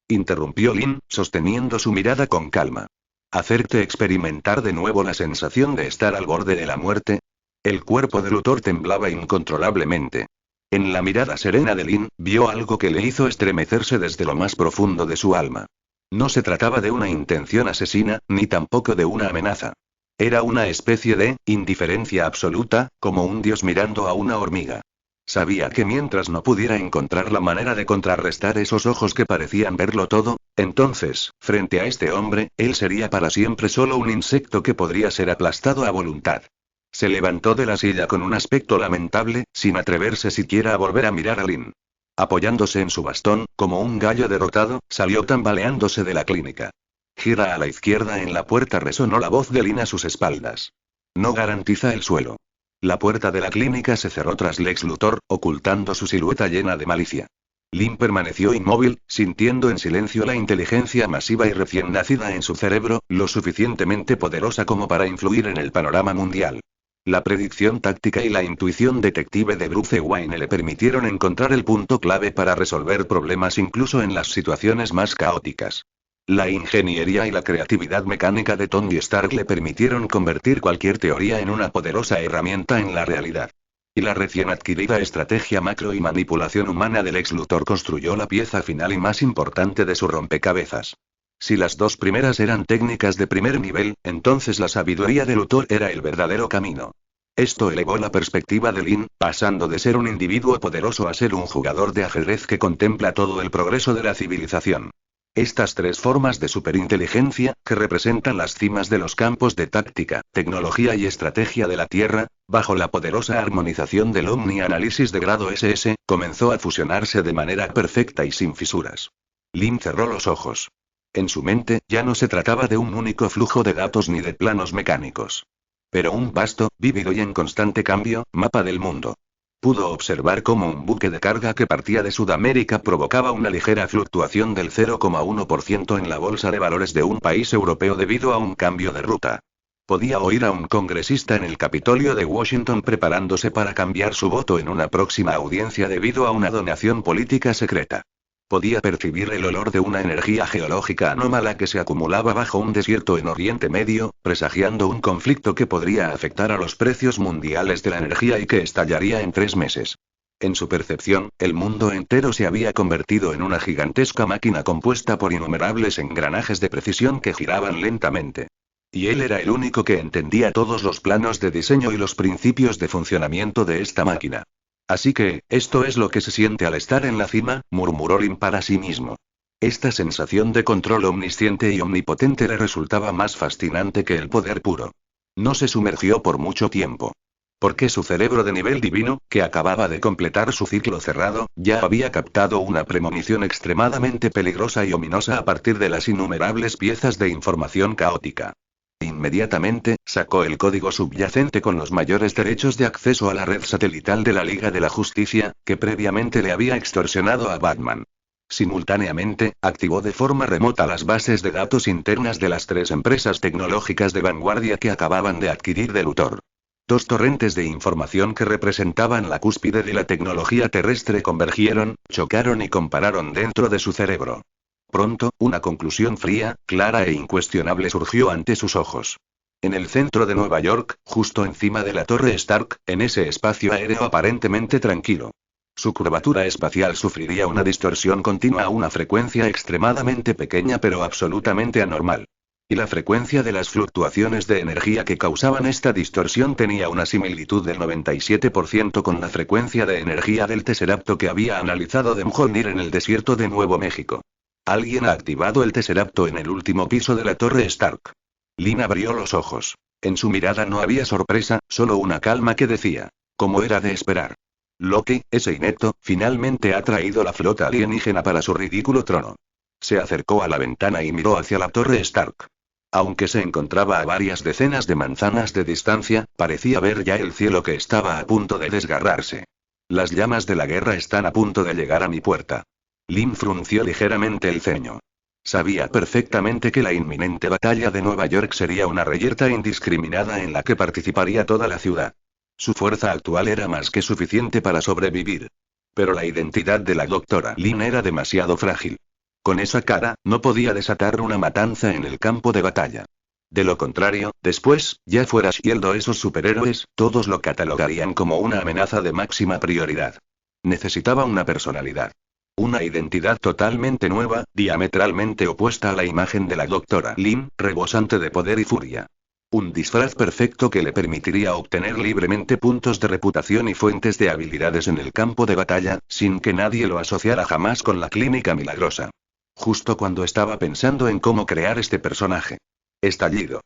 Interrumpió Lin, sosteniendo su mirada con calma. ¿Hacerte experimentar de nuevo la sensación de estar al borde de la muerte? El cuerpo de Luthor temblaba incontrolablemente. En la mirada serena de Lin, vio algo que le hizo estremecerse desde lo más profundo de su alma. No se trataba de una intención asesina, ni tampoco de una amenaza. Era una especie de indiferencia absoluta, como un dios mirando a una hormiga. Sabía que mientras no pudiera encontrar la manera de contrarrestar esos ojos que parecían verlo todo, entonces, frente a este hombre, él sería para siempre solo un insecto que podría ser aplastado a voluntad. Se levantó de la silla con un aspecto lamentable, sin atreverse siquiera a volver a mirar a Lin. Apoyándose en su bastón, como un gallo derrotado, salió tambaleándose de la clínica. Gira a la izquierda. En la puerta resonó la voz de Lin a sus espaldas. No garantiza el suelo. La puerta de la clínica se cerró tras Lex Luthor, ocultando su silueta llena de malicia. Lin permaneció inmóvil, sintiendo en silencio la inteligencia masiva y recién nacida en su cerebro, lo suficientemente poderosa como para influir en el panorama mundial. La predicción táctica y la intuición detective de Bruce Wayne le permitieron encontrar el punto clave para resolver problemas incluso en las situaciones más caóticas. La ingeniería y la creatividad mecánica de Tony Stark le permitieron convertir cualquier teoría en una poderosa herramienta en la realidad. Y la recién adquirida estrategia macro y manipulación humana del Lex Luthor construyó la pieza final y más importante de su rompecabezas. Si las dos primeras eran técnicas de primer nivel, entonces la sabiduría de Luthor era el verdadero camino. Esto elevó la perspectiva de Lin, pasando de ser un individuo poderoso a ser un jugador de ajedrez que contempla todo el progreso de la civilización. Estas tres formas de superinteligencia, que representan las cimas de los campos de táctica, tecnología y estrategia de la Tierra, bajo la poderosa armonización del Omni-análisis de grado SS, comenzó a fusionarse de manera perfecta y sin fisuras. Lin cerró los ojos. En su mente, ya no se trataba de un único flujo de datos ni de planos mecánicos. Pero un vasto, vívido y en constante cambio, mapa del mundo. Pudo observar cómo un buque de carga que partía de Sudamérica provocaba una ligera fluctuación del 0,1% en la bolsa de valores de un país europeo debido a un cambio de ruta. Podía oír a un congresista en el Capitolio de Washington preparándose para cambiar su voto en una próxima audiencia debido a una donación política secreta. Podía percibir el olor de una energía geológica anómala que se acumulaba bajo un desierto en Oriente Medio, presagiando un conflicto que podría afectar a los precios mundiales de la energía y que estallaría en 3 meses. En su percepción, el mundo entero se había convertido en una gigantesca máquina compuesta por innumerables engranajes de precisión que giraban lentamente. Y él era el único que entendía todos los planos de diseño y los principios de funcionamiento de esta máquina. Así que, esto es lo que se siente al estar en la cima, murmuró Lin para sí mismo. Esta sensación de control omnisciente y omnipotente le resultaba más fascinante que el poder puro. No se sumergió por mucho tiempo. Porque su cerebro de nivel divino, que acababa de completar su ciclo cerrado, ya había captado una premonición extremadamente peligrosa y ominosa a partir de las innumerables piezas de información caótica. Inmediatamente, sacó el código subyacente con los mayores derechos de acceso a la red satelital de la Liga de la Justicia, que previamente le había extorsionado a Batman. Simultáneamente, activó de forma remota las bases de datos internas de las 3 empresas tecnológicas de vanguardia que acababan de adquirir de Luthor. 2 torrentes de información que representaban la cúspide de la tecnología terrestre convergieron, chocaron y compararon dentro de su cerebro. Pronto, una conclusión fría, clara e incuestionable surgió ante sus ojos. En el centro de Nueva York, justo encima de la Torre Stark, en ese espacio aéreo aparentemente tranquilo. Su curvatura espacial sufriría una distorsión continua a una frecuencia extremadamente pequeña pero absolutamente anormal. Y la frecuencia de las fluctuaciones de energía que causaban esta distorsión tenía una similitud del 97% con la frecuencia de energía del Tesseracto que había analizado Mjolnir en el desierto de Nuevo México. Alguien ha activado el Tesseracto en el último piso de la Torre Stark. Lin abrió los ojos. En su mirada no había sorpresa, solo una calma que decía, como era de esperar. Loki, ese inepto, finalmente ha traído la flota alienígena para su ridículo trono. Se acercó a la ventana y miró hacia la Torre Stark. Aunque se encontraba a varias decenas de manzanas de distancia, parecía ver ya el cielo que estaba a punto de desgarrarse. Las llamas de la guerra están a punto de llegar a mi puerta. Lin frunció ligeramente el ceño. Sabía perfectamente que la inminente batalla de Nueva York sería una reyerta indiscriminada en la que participaría toda la ciudad. Su fuerza actual era más que suficiente para sobrevivir. Pero la identidad de la doctora Lin era demasiado frágil. Con esa cara, no podía desatar una matanza en el campo de batalla. De lo contrario, después, ya fuera Shield o esos superhéroes, todos lo catalogarían como una amenaza de máxima prioridad. Necesitaba una personalidad. Una identidad totalmente nueva, diametralmente opuesta a la imagen de la doctora Lin, rebosante de poder y furia. Un disfraz perfecto que le permitiría obtener libremente puntos de reputación y fuentes de habilidades en el campo de batalla, sin que nadie lo asociara jamás con la clínica milagrosa. Justo cuando estaba pensando en cómo crear este personaje. Estallido.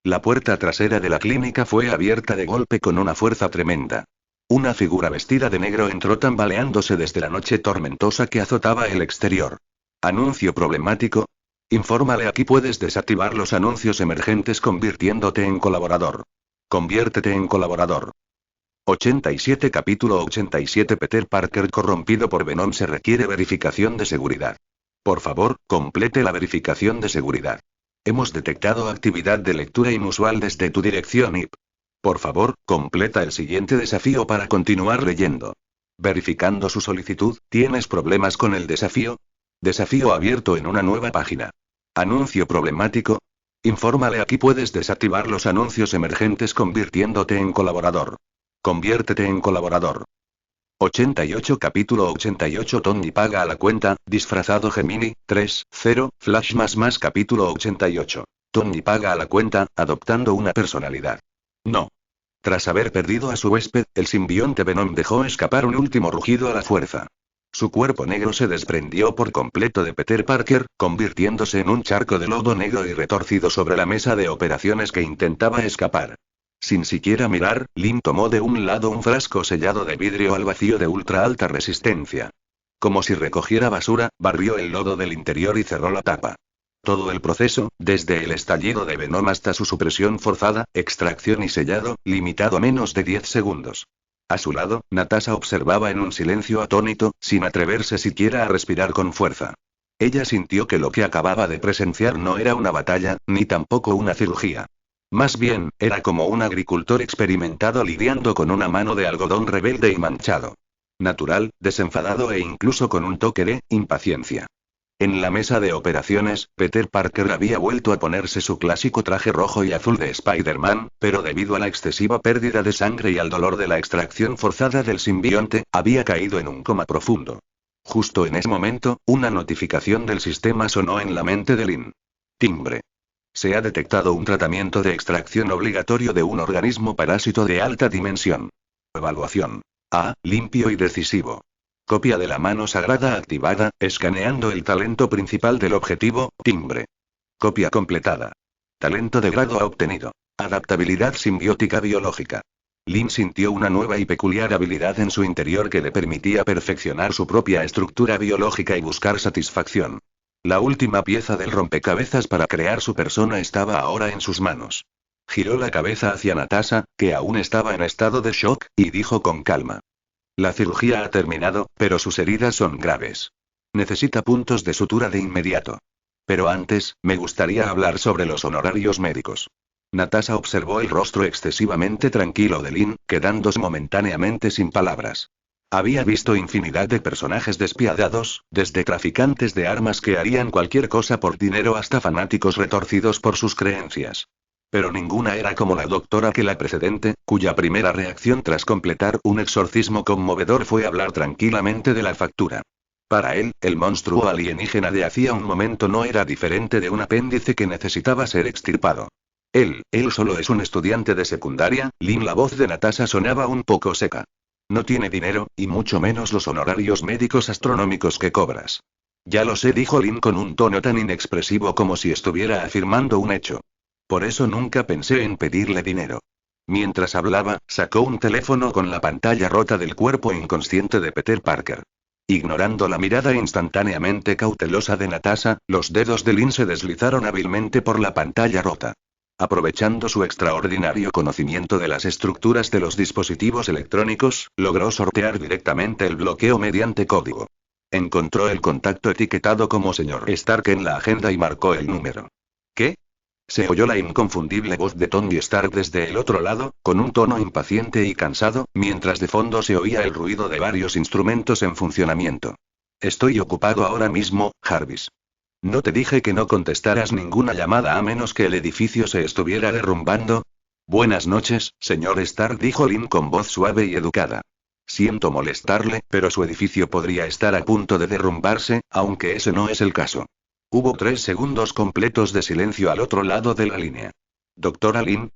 La puerta trasera de la clínica fue abierta de golpe con una fuerza tremenda. Una figura vestida de negro entró tambaleándose desde la noche tormentosa que azotaba el exterior. Anuncio problemático. Infórmale, aquí puedes desactivar los anuncios emergentes convirtiéndote en colaborador. Conviértete en colaborador. 87 Capítulo 87 Peter Parker corrompido por Venom. Se requiere verificación de seguridad. Por favor, complete la verificación de seguridad. Hemos detectado actividad de lectura inusual desde tu dirección IP. Por favor, completa el siguiente desafío para continuar leyendo. Verificando su solicitud, ¿tienes problemas con el desafío? Desafío abierto en una nueva página. Anuncio problemático. Infórmale, aquí puedes desactivar los anuncios emergentes convirtiéndote en colaborador. Conviértete en colaborador. 88 Capítulo 88 Tony paga a la cuenta, disfrazado Gemini, 3-0, Flash más Capítulo 88. Tony paga a la cuenta, adoptando una personalidad. No. Tras haber perdido a su huésped, el simbionte Venom dejó escapar un último rugido a la fuerza. Su cuerpo negro se desprendió por completo de Peter Parker, convirtiéndose en un charco de lodo negro y retorcido sobre la mesa de operaciones que intentaba escapar. Sin siquiera mirar, Lynn tomó de un lado un frasco sellado de vidrio al vacío de ultra alta resistencia. Como si recogiera basura, barrió el lodo del interior y cerró la tapa. Todo el proceso, desde el estallido de Venom hasta su supresión forzada, extracción y sellado, limitado a menos de 10 segundos. A su lado, Natasha observaba en un silencio atónito, sin atreverse siquiera a respirar con fuerza. Ella sintió que lo que acababa de presenciar no era una batalla, ni tampoco una cirugía. Más bien, era como un agricultor experimentado lidiando con una mano de algodón rebelde y manchado. Natural, desenfadado e incluso con un toque de impaciencia. En la mesa de operaciones, Peter Parker había vuelto a ponerse su clásico traje rojo y azul de Spider-Man, pero debido a la excesiva pérdida de sangre y al dolor de la extracción forzada del simbionte, había caído en un coma profundo. Justo en ese momento, una notificación del sistema sonó en la mente de Lynn. Timbre. Se ha detectado un tratamiento de extracción obligatorio de un organismo parásito de alta dimensión. Evaluación. A, limpio y decisivo. Copia de la mano sagrada activada, escaneando el talento principal del objetivo, timbre. Copia completada. Talento de grado A obtenido. Adaptabilidad simbiótica biológica. Lynn sintió una nueva y peculiar habilidad en su interior que le permitía perfeccionar su propia estructura biológica y buscar satisfacción. La última pieza del rompecabezas para crear su persona estaba ahora en sus manos. Giró la cabeza hacia Natasha, que aún estaba en estado de shock, y dijo con calma. La cirugía ha terminado, pero sus heridas son graves. Necesita puntos de sutura de inmediato. Pero antes, me gustaría hablar sobre los honorarios médicos. Natasha observó el rostro excesivamente tranquilo de Lynn, quedándose momentáneamente sin palabras. Había visto infinidad de personajes despiadados, desde traficantes de armas que harían cualquier cosa por dinero hasta fanáticos retorcidos por sus creencias. Pero ninguna era como la doctora que la precedente, cuya primera reacción tras completar un exorcismo conmovedor fue hablar tranquilamente de la factura. Para él, el monstruo alienígena de hacía un momento no era diferente de un apéndice que necesitaba ser extirpado. Él solo es un estudiante de secundaria. Lynn, la voz de Natasha sonaba un poco seca. No tiene dinero, y mucho menos los honorarios médicos astronómicos que cobras. Ya lo sé, dijo Lynn con un tono tan inexpresivo como si estuviera afirmando un hecho. Por eso nunca pensé en pedirle dinero. Mientras hablaba, sacó un teléfono con la pantalla rota del cuerpo inconsciente de Peter Parker. Ignorando la mirada instantáneamente cautelosa de Natasha, los dedos de Lynn se deslizaron hábilmente por la pantalla rota. Aprovechando su extraordinario conocimiento de las estructuras de los dispositivos electrónicos, logró sortear directamente el bloqueo mediante código. Encontró el contacto etiquetado como señor Stark en la agenda y marcó el número. ¿Qué? Se oyó la inconfundible voz de Tony Stark desde el otro lado, con un tono impaciente y cansado, mientras de fondo se oía el ruido de varios instrumentos en funcionamiento. Estoy ocupado ahora mismo, Jarvis. ¿No te dije que no contestaras ninguna llamada a menos que el edificio se estuviera derrumbando? Buenas noches, señor Stark, dijo Lynn con voz suave y educada. Siento molestarle, pero su edificio podría estar a punto de derrumbarse, aunque ese no es el caso. Hubo 3 segundos completos de silencio al otro lado de la línea. ¿Doctora Lynn?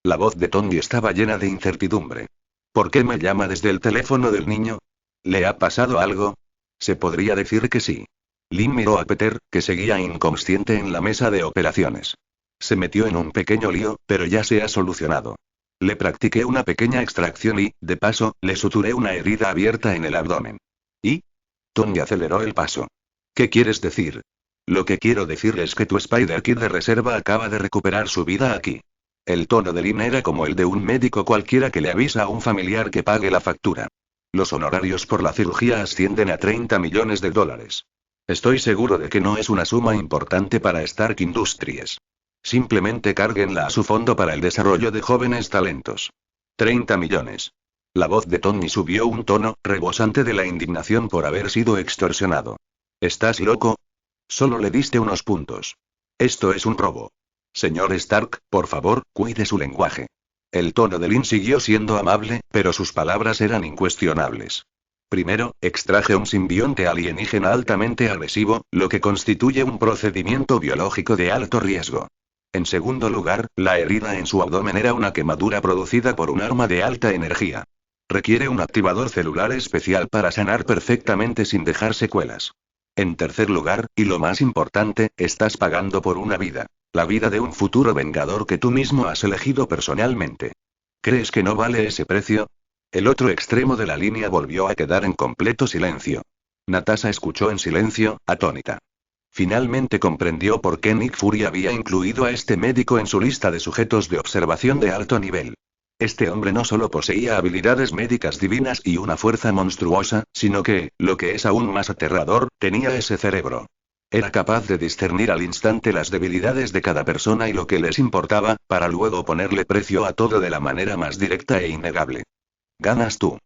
La voz de Tony estaba llena de incertidumbre. ¿Por qué me llama desde el teléfono del niño? ¿Le ha pasado algo? Se podría decir que sí. Lynn miró a Peter, que seguía inconsciente en la mesa de operaciones. Se metió en un pequeño lío, pero ya se ha solucionado. Le practiqué una pequeña extracción y, de paso, le suturé una herida abierta en el abdomen. ¿Y? Tony aceleró el paso. ¿Qué quieres decir? Lo que quiero decir es que tu Spider-Kid de reserva acaba de recuperar su vida aquí. El tono de Lynn era como el de un médico cualquiera que le avisa a un familiar que pague la factura. Los honorarios por la cirugía ascienden a 30 millones de dólares. Estoy seguro de que no es una suma importante para Stark Industries. Simplemente cárguenla a su fondo para el desarrollo de jóvenes talentos. 30 millones. La voz de Tony subió un tono, rebosante de la indignación por haber sido extorsionado. ¿Estás loco? Solo le diste unos puntos. Esto es un robo. Señor Stark, por favor, cuide su lenguaje. El tono de Lynn siguió siendo amable, pero sus palabras eran incuestionables. Primero, extraje un simbionte alienígena altamente agresivo, lo que constituye un procedimiento biológico de alto riesgo. En segundo lugar, la herida en su abdomen era una quemadura producida por un arma de alta energía. Requiere un activador celular especial para sanar perfectamente sin dejar secuelas. En tercer lugar, y lo más importante, estás pagando por una vida. La vida de un futuro vengador que tú mismo has elegido personalmente. ¿Crees que no vale ese precio? El otro extremo de la línea volvió a quedar en completo silencio. Natasha escuchó en silencio, atónita. Finalmente comprendió por qué Nick Fury había incluido a este médico en su lista de sujetos de observación de alto nivel. Este hombre no solo poseía habilidades médicas divinas y una fuerza monstruosa, sino que, lo que es aún más aterrador, tenía ese cerebro. Era capaz de discernir al instante las debilidades de cada persona y lo que les importaba, para luego ponerle precio a todo de la manera más directa e innegable. Ganas tú.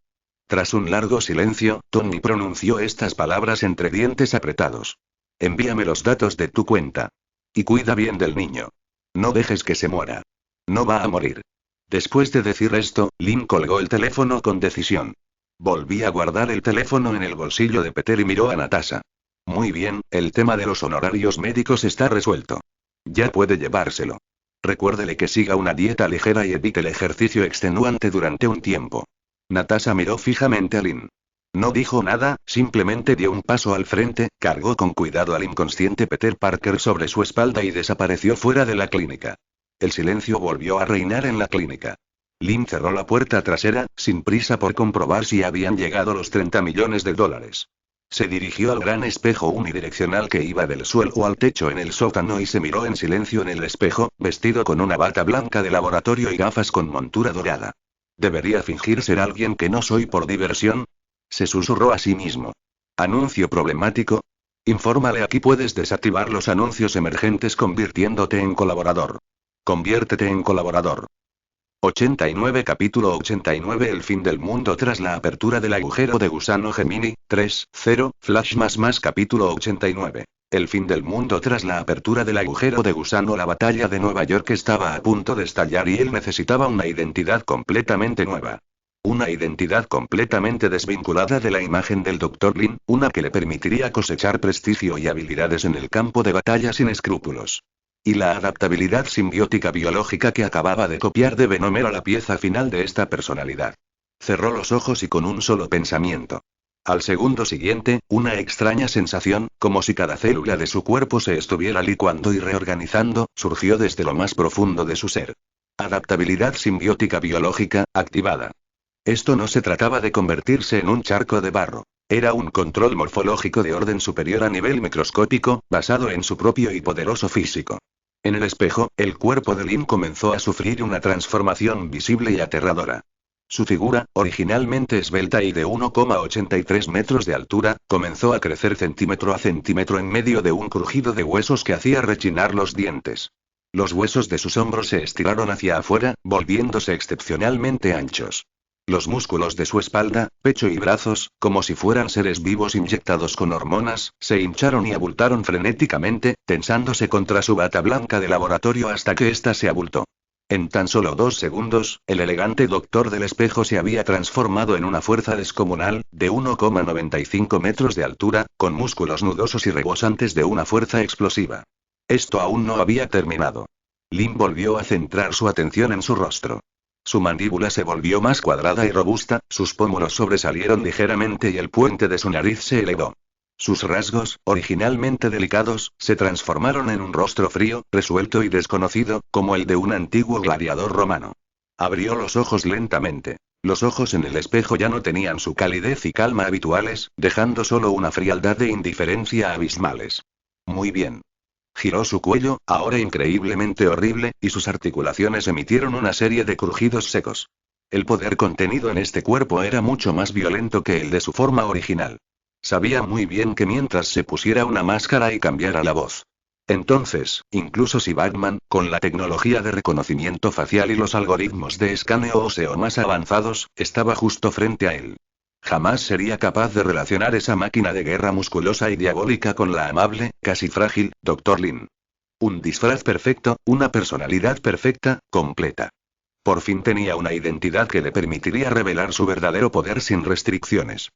Tras un largo silencio, Tony pronunció estas palabras entre dientes apretados. Envíame los datos de tu cuenta. Y cuida bien del niño. No dejes que se muera. No va a morir. Después de decir esto, Lynn colgó el teléfono con decisión. Volví a guardar el teléfono en el bolsillo de Peter y miró a Natasha. Muy bien, el tema de los honorarios médicos está resuelto. Ya puede llevárselo. Recuérdele que siga una dieta ligera y evite el ejercicio extenuante durante un tiempo. Natasha miró fijamente a Lynn. No dijo nada, simplemente dio un paso al frente, cargó con cuidado al inconsciente Peter Parker sobre su espalda y desapareció fuera de la clínica. El silencio volvió a reinar en la clínica. Lynn cerró la puerta trasera, sin prisa por comprobar si habían llegado los 30 millones de dólares. Se dirigió al gran espejo unidireccional que iba del suelo al techo en el sótano y se miró en silencio en el espejo, vestido con una bata blanca de laboratorio y gafas con montura dorada. ¿Debería fingir ser alguien que no soy por diversión? Se susurró a sí mismo. ¿Anuncio problemático? Infórmale, aquí puedes desactivar los anuncios emergentes convirtiéndote en colaborador. Conviértete en colaborador. 89 Capítulo 89 El fin del mundo tras la apertura del agujero de gusano Gemini, 3.0, Flash más Capítulo 89. El fin del mundo tras la apertura del agujero de gusano. La batalla de Nueva York estaba a punto de estallar y él necesitaba una identidad completamente nueva. Una identidad completamente desvinculada de la imagen del Dr. Lin, una que le permitiría cosechar prestigio y habilidades en el campo de batalla sin escrúpulos. Y la adaptabilidad simbiótica biológica que acababa de copiar de Venom era la pieza final de esta personalidad. Cerró los ojos y con un solo pensamiento. Al segundo siguiente, una extraña sensación, como si cada célula de su cuerpo se estuviera licuando y reorganizando, surgió desde lo más profundo de su ser. Adaptabilidad simbiótica biológica, activada. Esto no se trataba de convertirse en un charco de barro. Era un control morfológico de orden superior a nivel microscópico, basado en su propio y poderoso físico. En el espejo, el cuerpo de Lin comenzó a sufrir una transformación visible y aterradora. Su figura, originalmente esbelta y de 1,83 metros de altura, comenzó a crecer centímetro a centímetro en medio de un crujido de huesos que hacía rechinar los dientes. Los huesos de sus hombros se estiraron hacia afuera, volviéndose excepcionalmente anchos. Los músculos de su espalda, pecho y brazos, como si fueran seres vivos inyectados con hormonas, se hincharon y abultaron frenéticamente, tensándose contra su bata blanca de laboratorio hasta que ésta se abultó. En tan solo 2 segundos, el elegante doctor del espejo se había transformado en una fuerza descomunal, de 1,95 metros de altura, con músculos nudosos y rebosantes de una fuerza explosiva. Esto aún no había terminado. Lin volvió a centrar su atención en su rostro. Su mandíbula se volvió más cuadrada y robusta, sus pómulos sobresalieron ligeramente y el puente de su nariz se elevó. Sus rasgos, originalmente delicados, se transformaron en un rostro frío, resuelto y desconocido, como el de un antiguo gladiador romano. Abrió los ojos lentamente. Los ojos en el espejo ya no tenían su calidez y calma habituales, dejando solo una frialdad e indiferencia abismales. Muy bien. Giró su cuello, ahora increíblemente horrible, y sus articulaciones emitieron una serie de crujidos secos. El poder contenido en este cuerpo era mucho más violento que el de su forma original. Sabía muy bien que mientras se pusiera una máscara y cambiara la voz. Entonces, incluso si Batman, con la tecnología de reconocimiento facial y los algoritmos de escaneo óseo más avanzados, estaba justo frente a él. Jamás sería capaz de relacionar esa máquina de guerra musculosa y diabólica con la amable, casi frágil, Dr. Lin. Un disfraz perfecto, una personalidad perfecta, completa. Por fin tenía una identidad que le permitiría revelar su verdadero poder sin restricciones.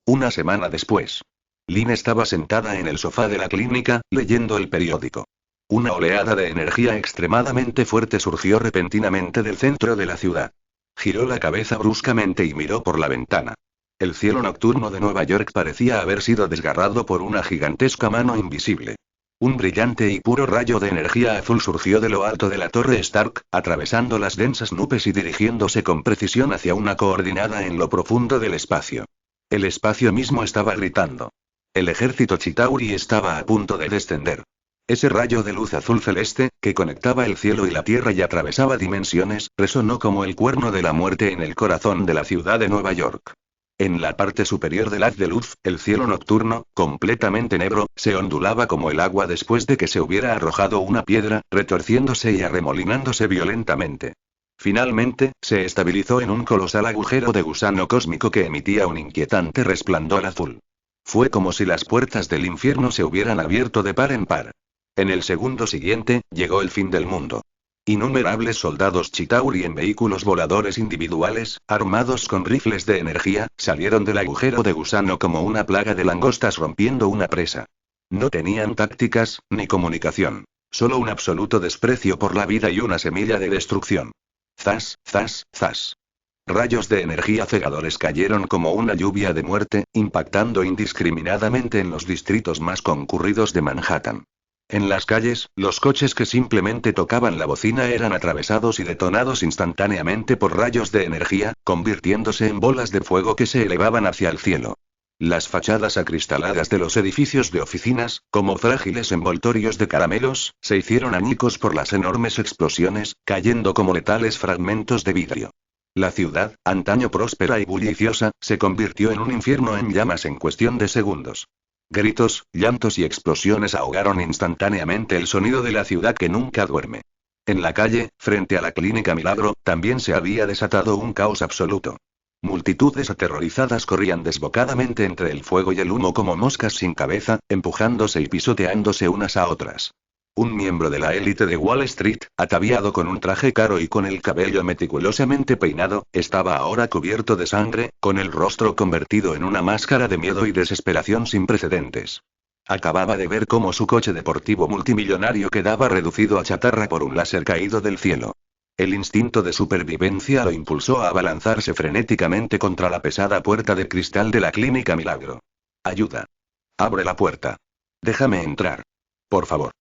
Una semana después. Lynn estaba sentada en el sofá de la clínica, leyendo el periódico. Una oleada de energía extremadamente fuerte surgió repentinamente del centro de la ciudad. Giró la cabeza bruscamente y miró por la ventana. El cielo nocturno de Nueva York parecía haber sido desgarrado por una gigantesca mano invisible. Un brillante y puro rayo de energía azul surgió de lo alto de la torre Stark, atravesando las densas nubes y dirigiéndose con precisión hacia una coordenada en lo profundo del espacio. El espacio mismo estaba gritando. El ejército Chitauri estaba a punto de descender. Ese rayo de luz azul celeste, que conectaba el cielo y la tierra y atravesaba dimensiones, resonó como el cuerno de la muerte en el corazón de la ciudad de Nueva York. En la parte superior del haz de luz, el cielo nocturno, completamente negro, se ondulaba como el agua después de que se hubiera arrojado una piedra, retorciéndose y arremolinándose violentamente. Finalmente, se estabilizó en un colosal agujero de gusano cósmico que emitía un inquietante resplandor azul. Fue como si las puertas del infierno se hubieran abierto de par en par. En el segundo siguiente, llegó el fin del mundo. Innumerables soldados Chitauri en vehículos voladores individuales, armados con rifles de energía, salieron del agujero de gusano como una plaga de langostas rompiendo una presa. No tenían tácticas, ni comunicación. Solo un absoluto desprecio por la vida y una semilla de destrucción. Zas, zas, zas. Rayos de energía cegadores cayeron como una lluvia de muerte, impactando indiscriminadamente en los distritos más concurridos de Manhattan. En las calles, los coches que simplemente tocaban la bocina eran atravesados y detonados instantáneamente por rayos de energía, convirtiéndose en bolas de fuego que se elevaban hacia el cielo. Las fachadas acristaladas de los edificios de oficinas, como frágiles envoltorios de caramelos, se hicieron añicos por las enormes explosiones, cayendo como letales fragmentos de vidrio. La ciudad, antaño próspera y bulliciosa, se convirtió en un infierno en llamas en cuestión de segundos. Gritos, llantos y explosiones ahogaron instantáneamente el sonido de la ciudad que nunca duerme. En la calle, frente a la clínica Milagro, también se había desatado un caos absoluto. Multitudes aterrorizadas corrían desbocadamente entre el fuego y el humo como moscas sin cabeza, empujándose y pisoteándose unas a otras. Un miembro de la élite de Wall Street, ataviado con un traje caro y con el cabello meticulosamente peinado, estaba ahora cubierto de sangre, con el rostro convertido en una máscara de miedo y desesperación sin precedentes. Acababa de ver cómo su coche deportivo multimillonario quedaba reducido a chatarra por un láser caído del cielo. El instinto de supervivencia lo impulsó a abalanzarse frenéticamente contra la pesada puerta de cristal de la clínica Milagro. Ayuda. Abre la puerta. Déjame entrar. Por favor.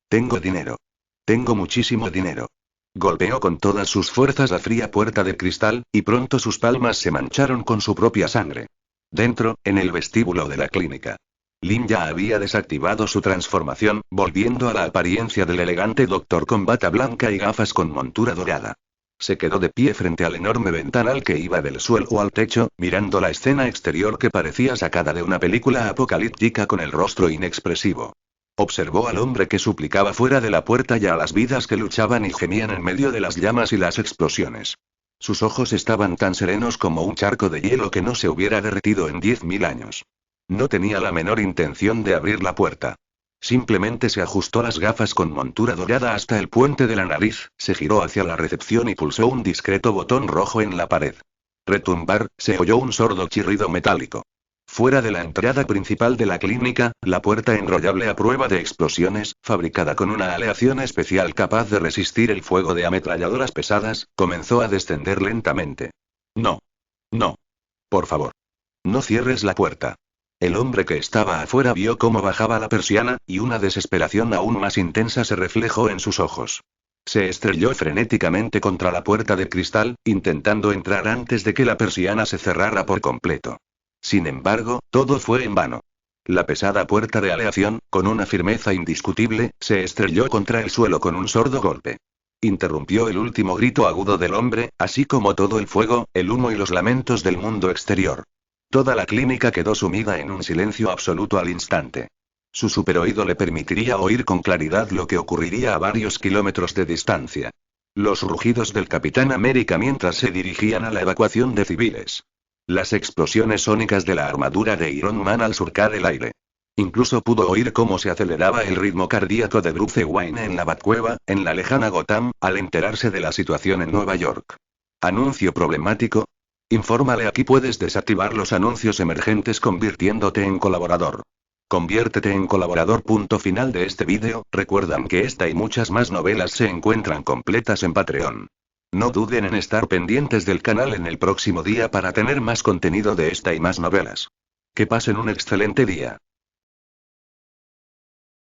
Tengo dinero. Tengo muchísimo dinero. Golpeó con todas sus fuerzas la fría puerta de cristal, y pronto sus palmas se mancharon con su propia sangre. Dentro, en el vestíbulo de la clínica. Lin ya había desactivado su transformación, volviendo a la apariencia del elegante doctor con bata blanca y gafas con montura dorada. Se quedó de pie frente al enorme ventanal que iba del suelo al techo, mirando la escena exterior que parecía sacada de una película apocalíptica con el rostro inexpresivo. Observó al hombre que suplicaba fuera de la puerta y a las vidas que luchaban y gemían en medio de las llamas y las explosiones. Sus ojos estaban tan serenos como un charco de hielo que no se hubiera derretido en 10.000 años. No tenía la menor intención de abrir la puerta. Simplemente se ajustó las gafas con montura dorada hasta el puente de la nariz, se giró hacia la recepción y pulsó un discreto botón rojo en la pared. Retumbar, se oyó un sordo chirrido metálico. Fuera de la entrada principal de la clínica, la puerta enrollable a prueba de explosiones, fabricada con una aleación especial capaz de resistir el fuego de ametralladoras pesadas, comenzó a descender lentamente. No. No. Por favor. No cierres la puerta. El hombre que estaba afuera vio cómo bajaba la persiana, y una desesperación aún más intensa se reflejó en sus ojos. Se estrelló frenéticamente contra la puerta de cristal, intentando entrar antes de que la persiana se cerrara por completo. Sin embargo, todo fue en vano. La pesada puerta de aleación, con una firmeza indiscutible, se estrelló contra el suelo con un sordo golpe. Interrumpió el último grito agudo del hombre, así como todo el fuego, el humo y los lamentos del mundo exterior. Toda la clínica quedó sumida en un silencio absoluto al instante. Su superoído le permitiría oír con claridad lo que ocurriría a varios kilómetros de distancia. Los rugidos del Capitán América mientras se dirigían a la evacuación de civiles. Las explosiones sónicas de la armadura de Iron Man al surcar el aire. Incluso pudo oír cómo se aceleraba el ritmo cardíaco de Bruce Wayne en la Batcueva, en la lejana Gotham, al enterarse de la situación en Nueva York. Anuncio problemático. Infórmale: aquí puedes desactivar los anuncios emergentes convirtiéndote en colaborador. Conviértete en colaborador. Punto final de este vídeo. Recuerdan que esta y muchas más novelas se encuentran completas en Patreon. No duden en estar pendientes del canal en el próximo día para tener más contenido de esta y más novelas. Que pasen un excelente día.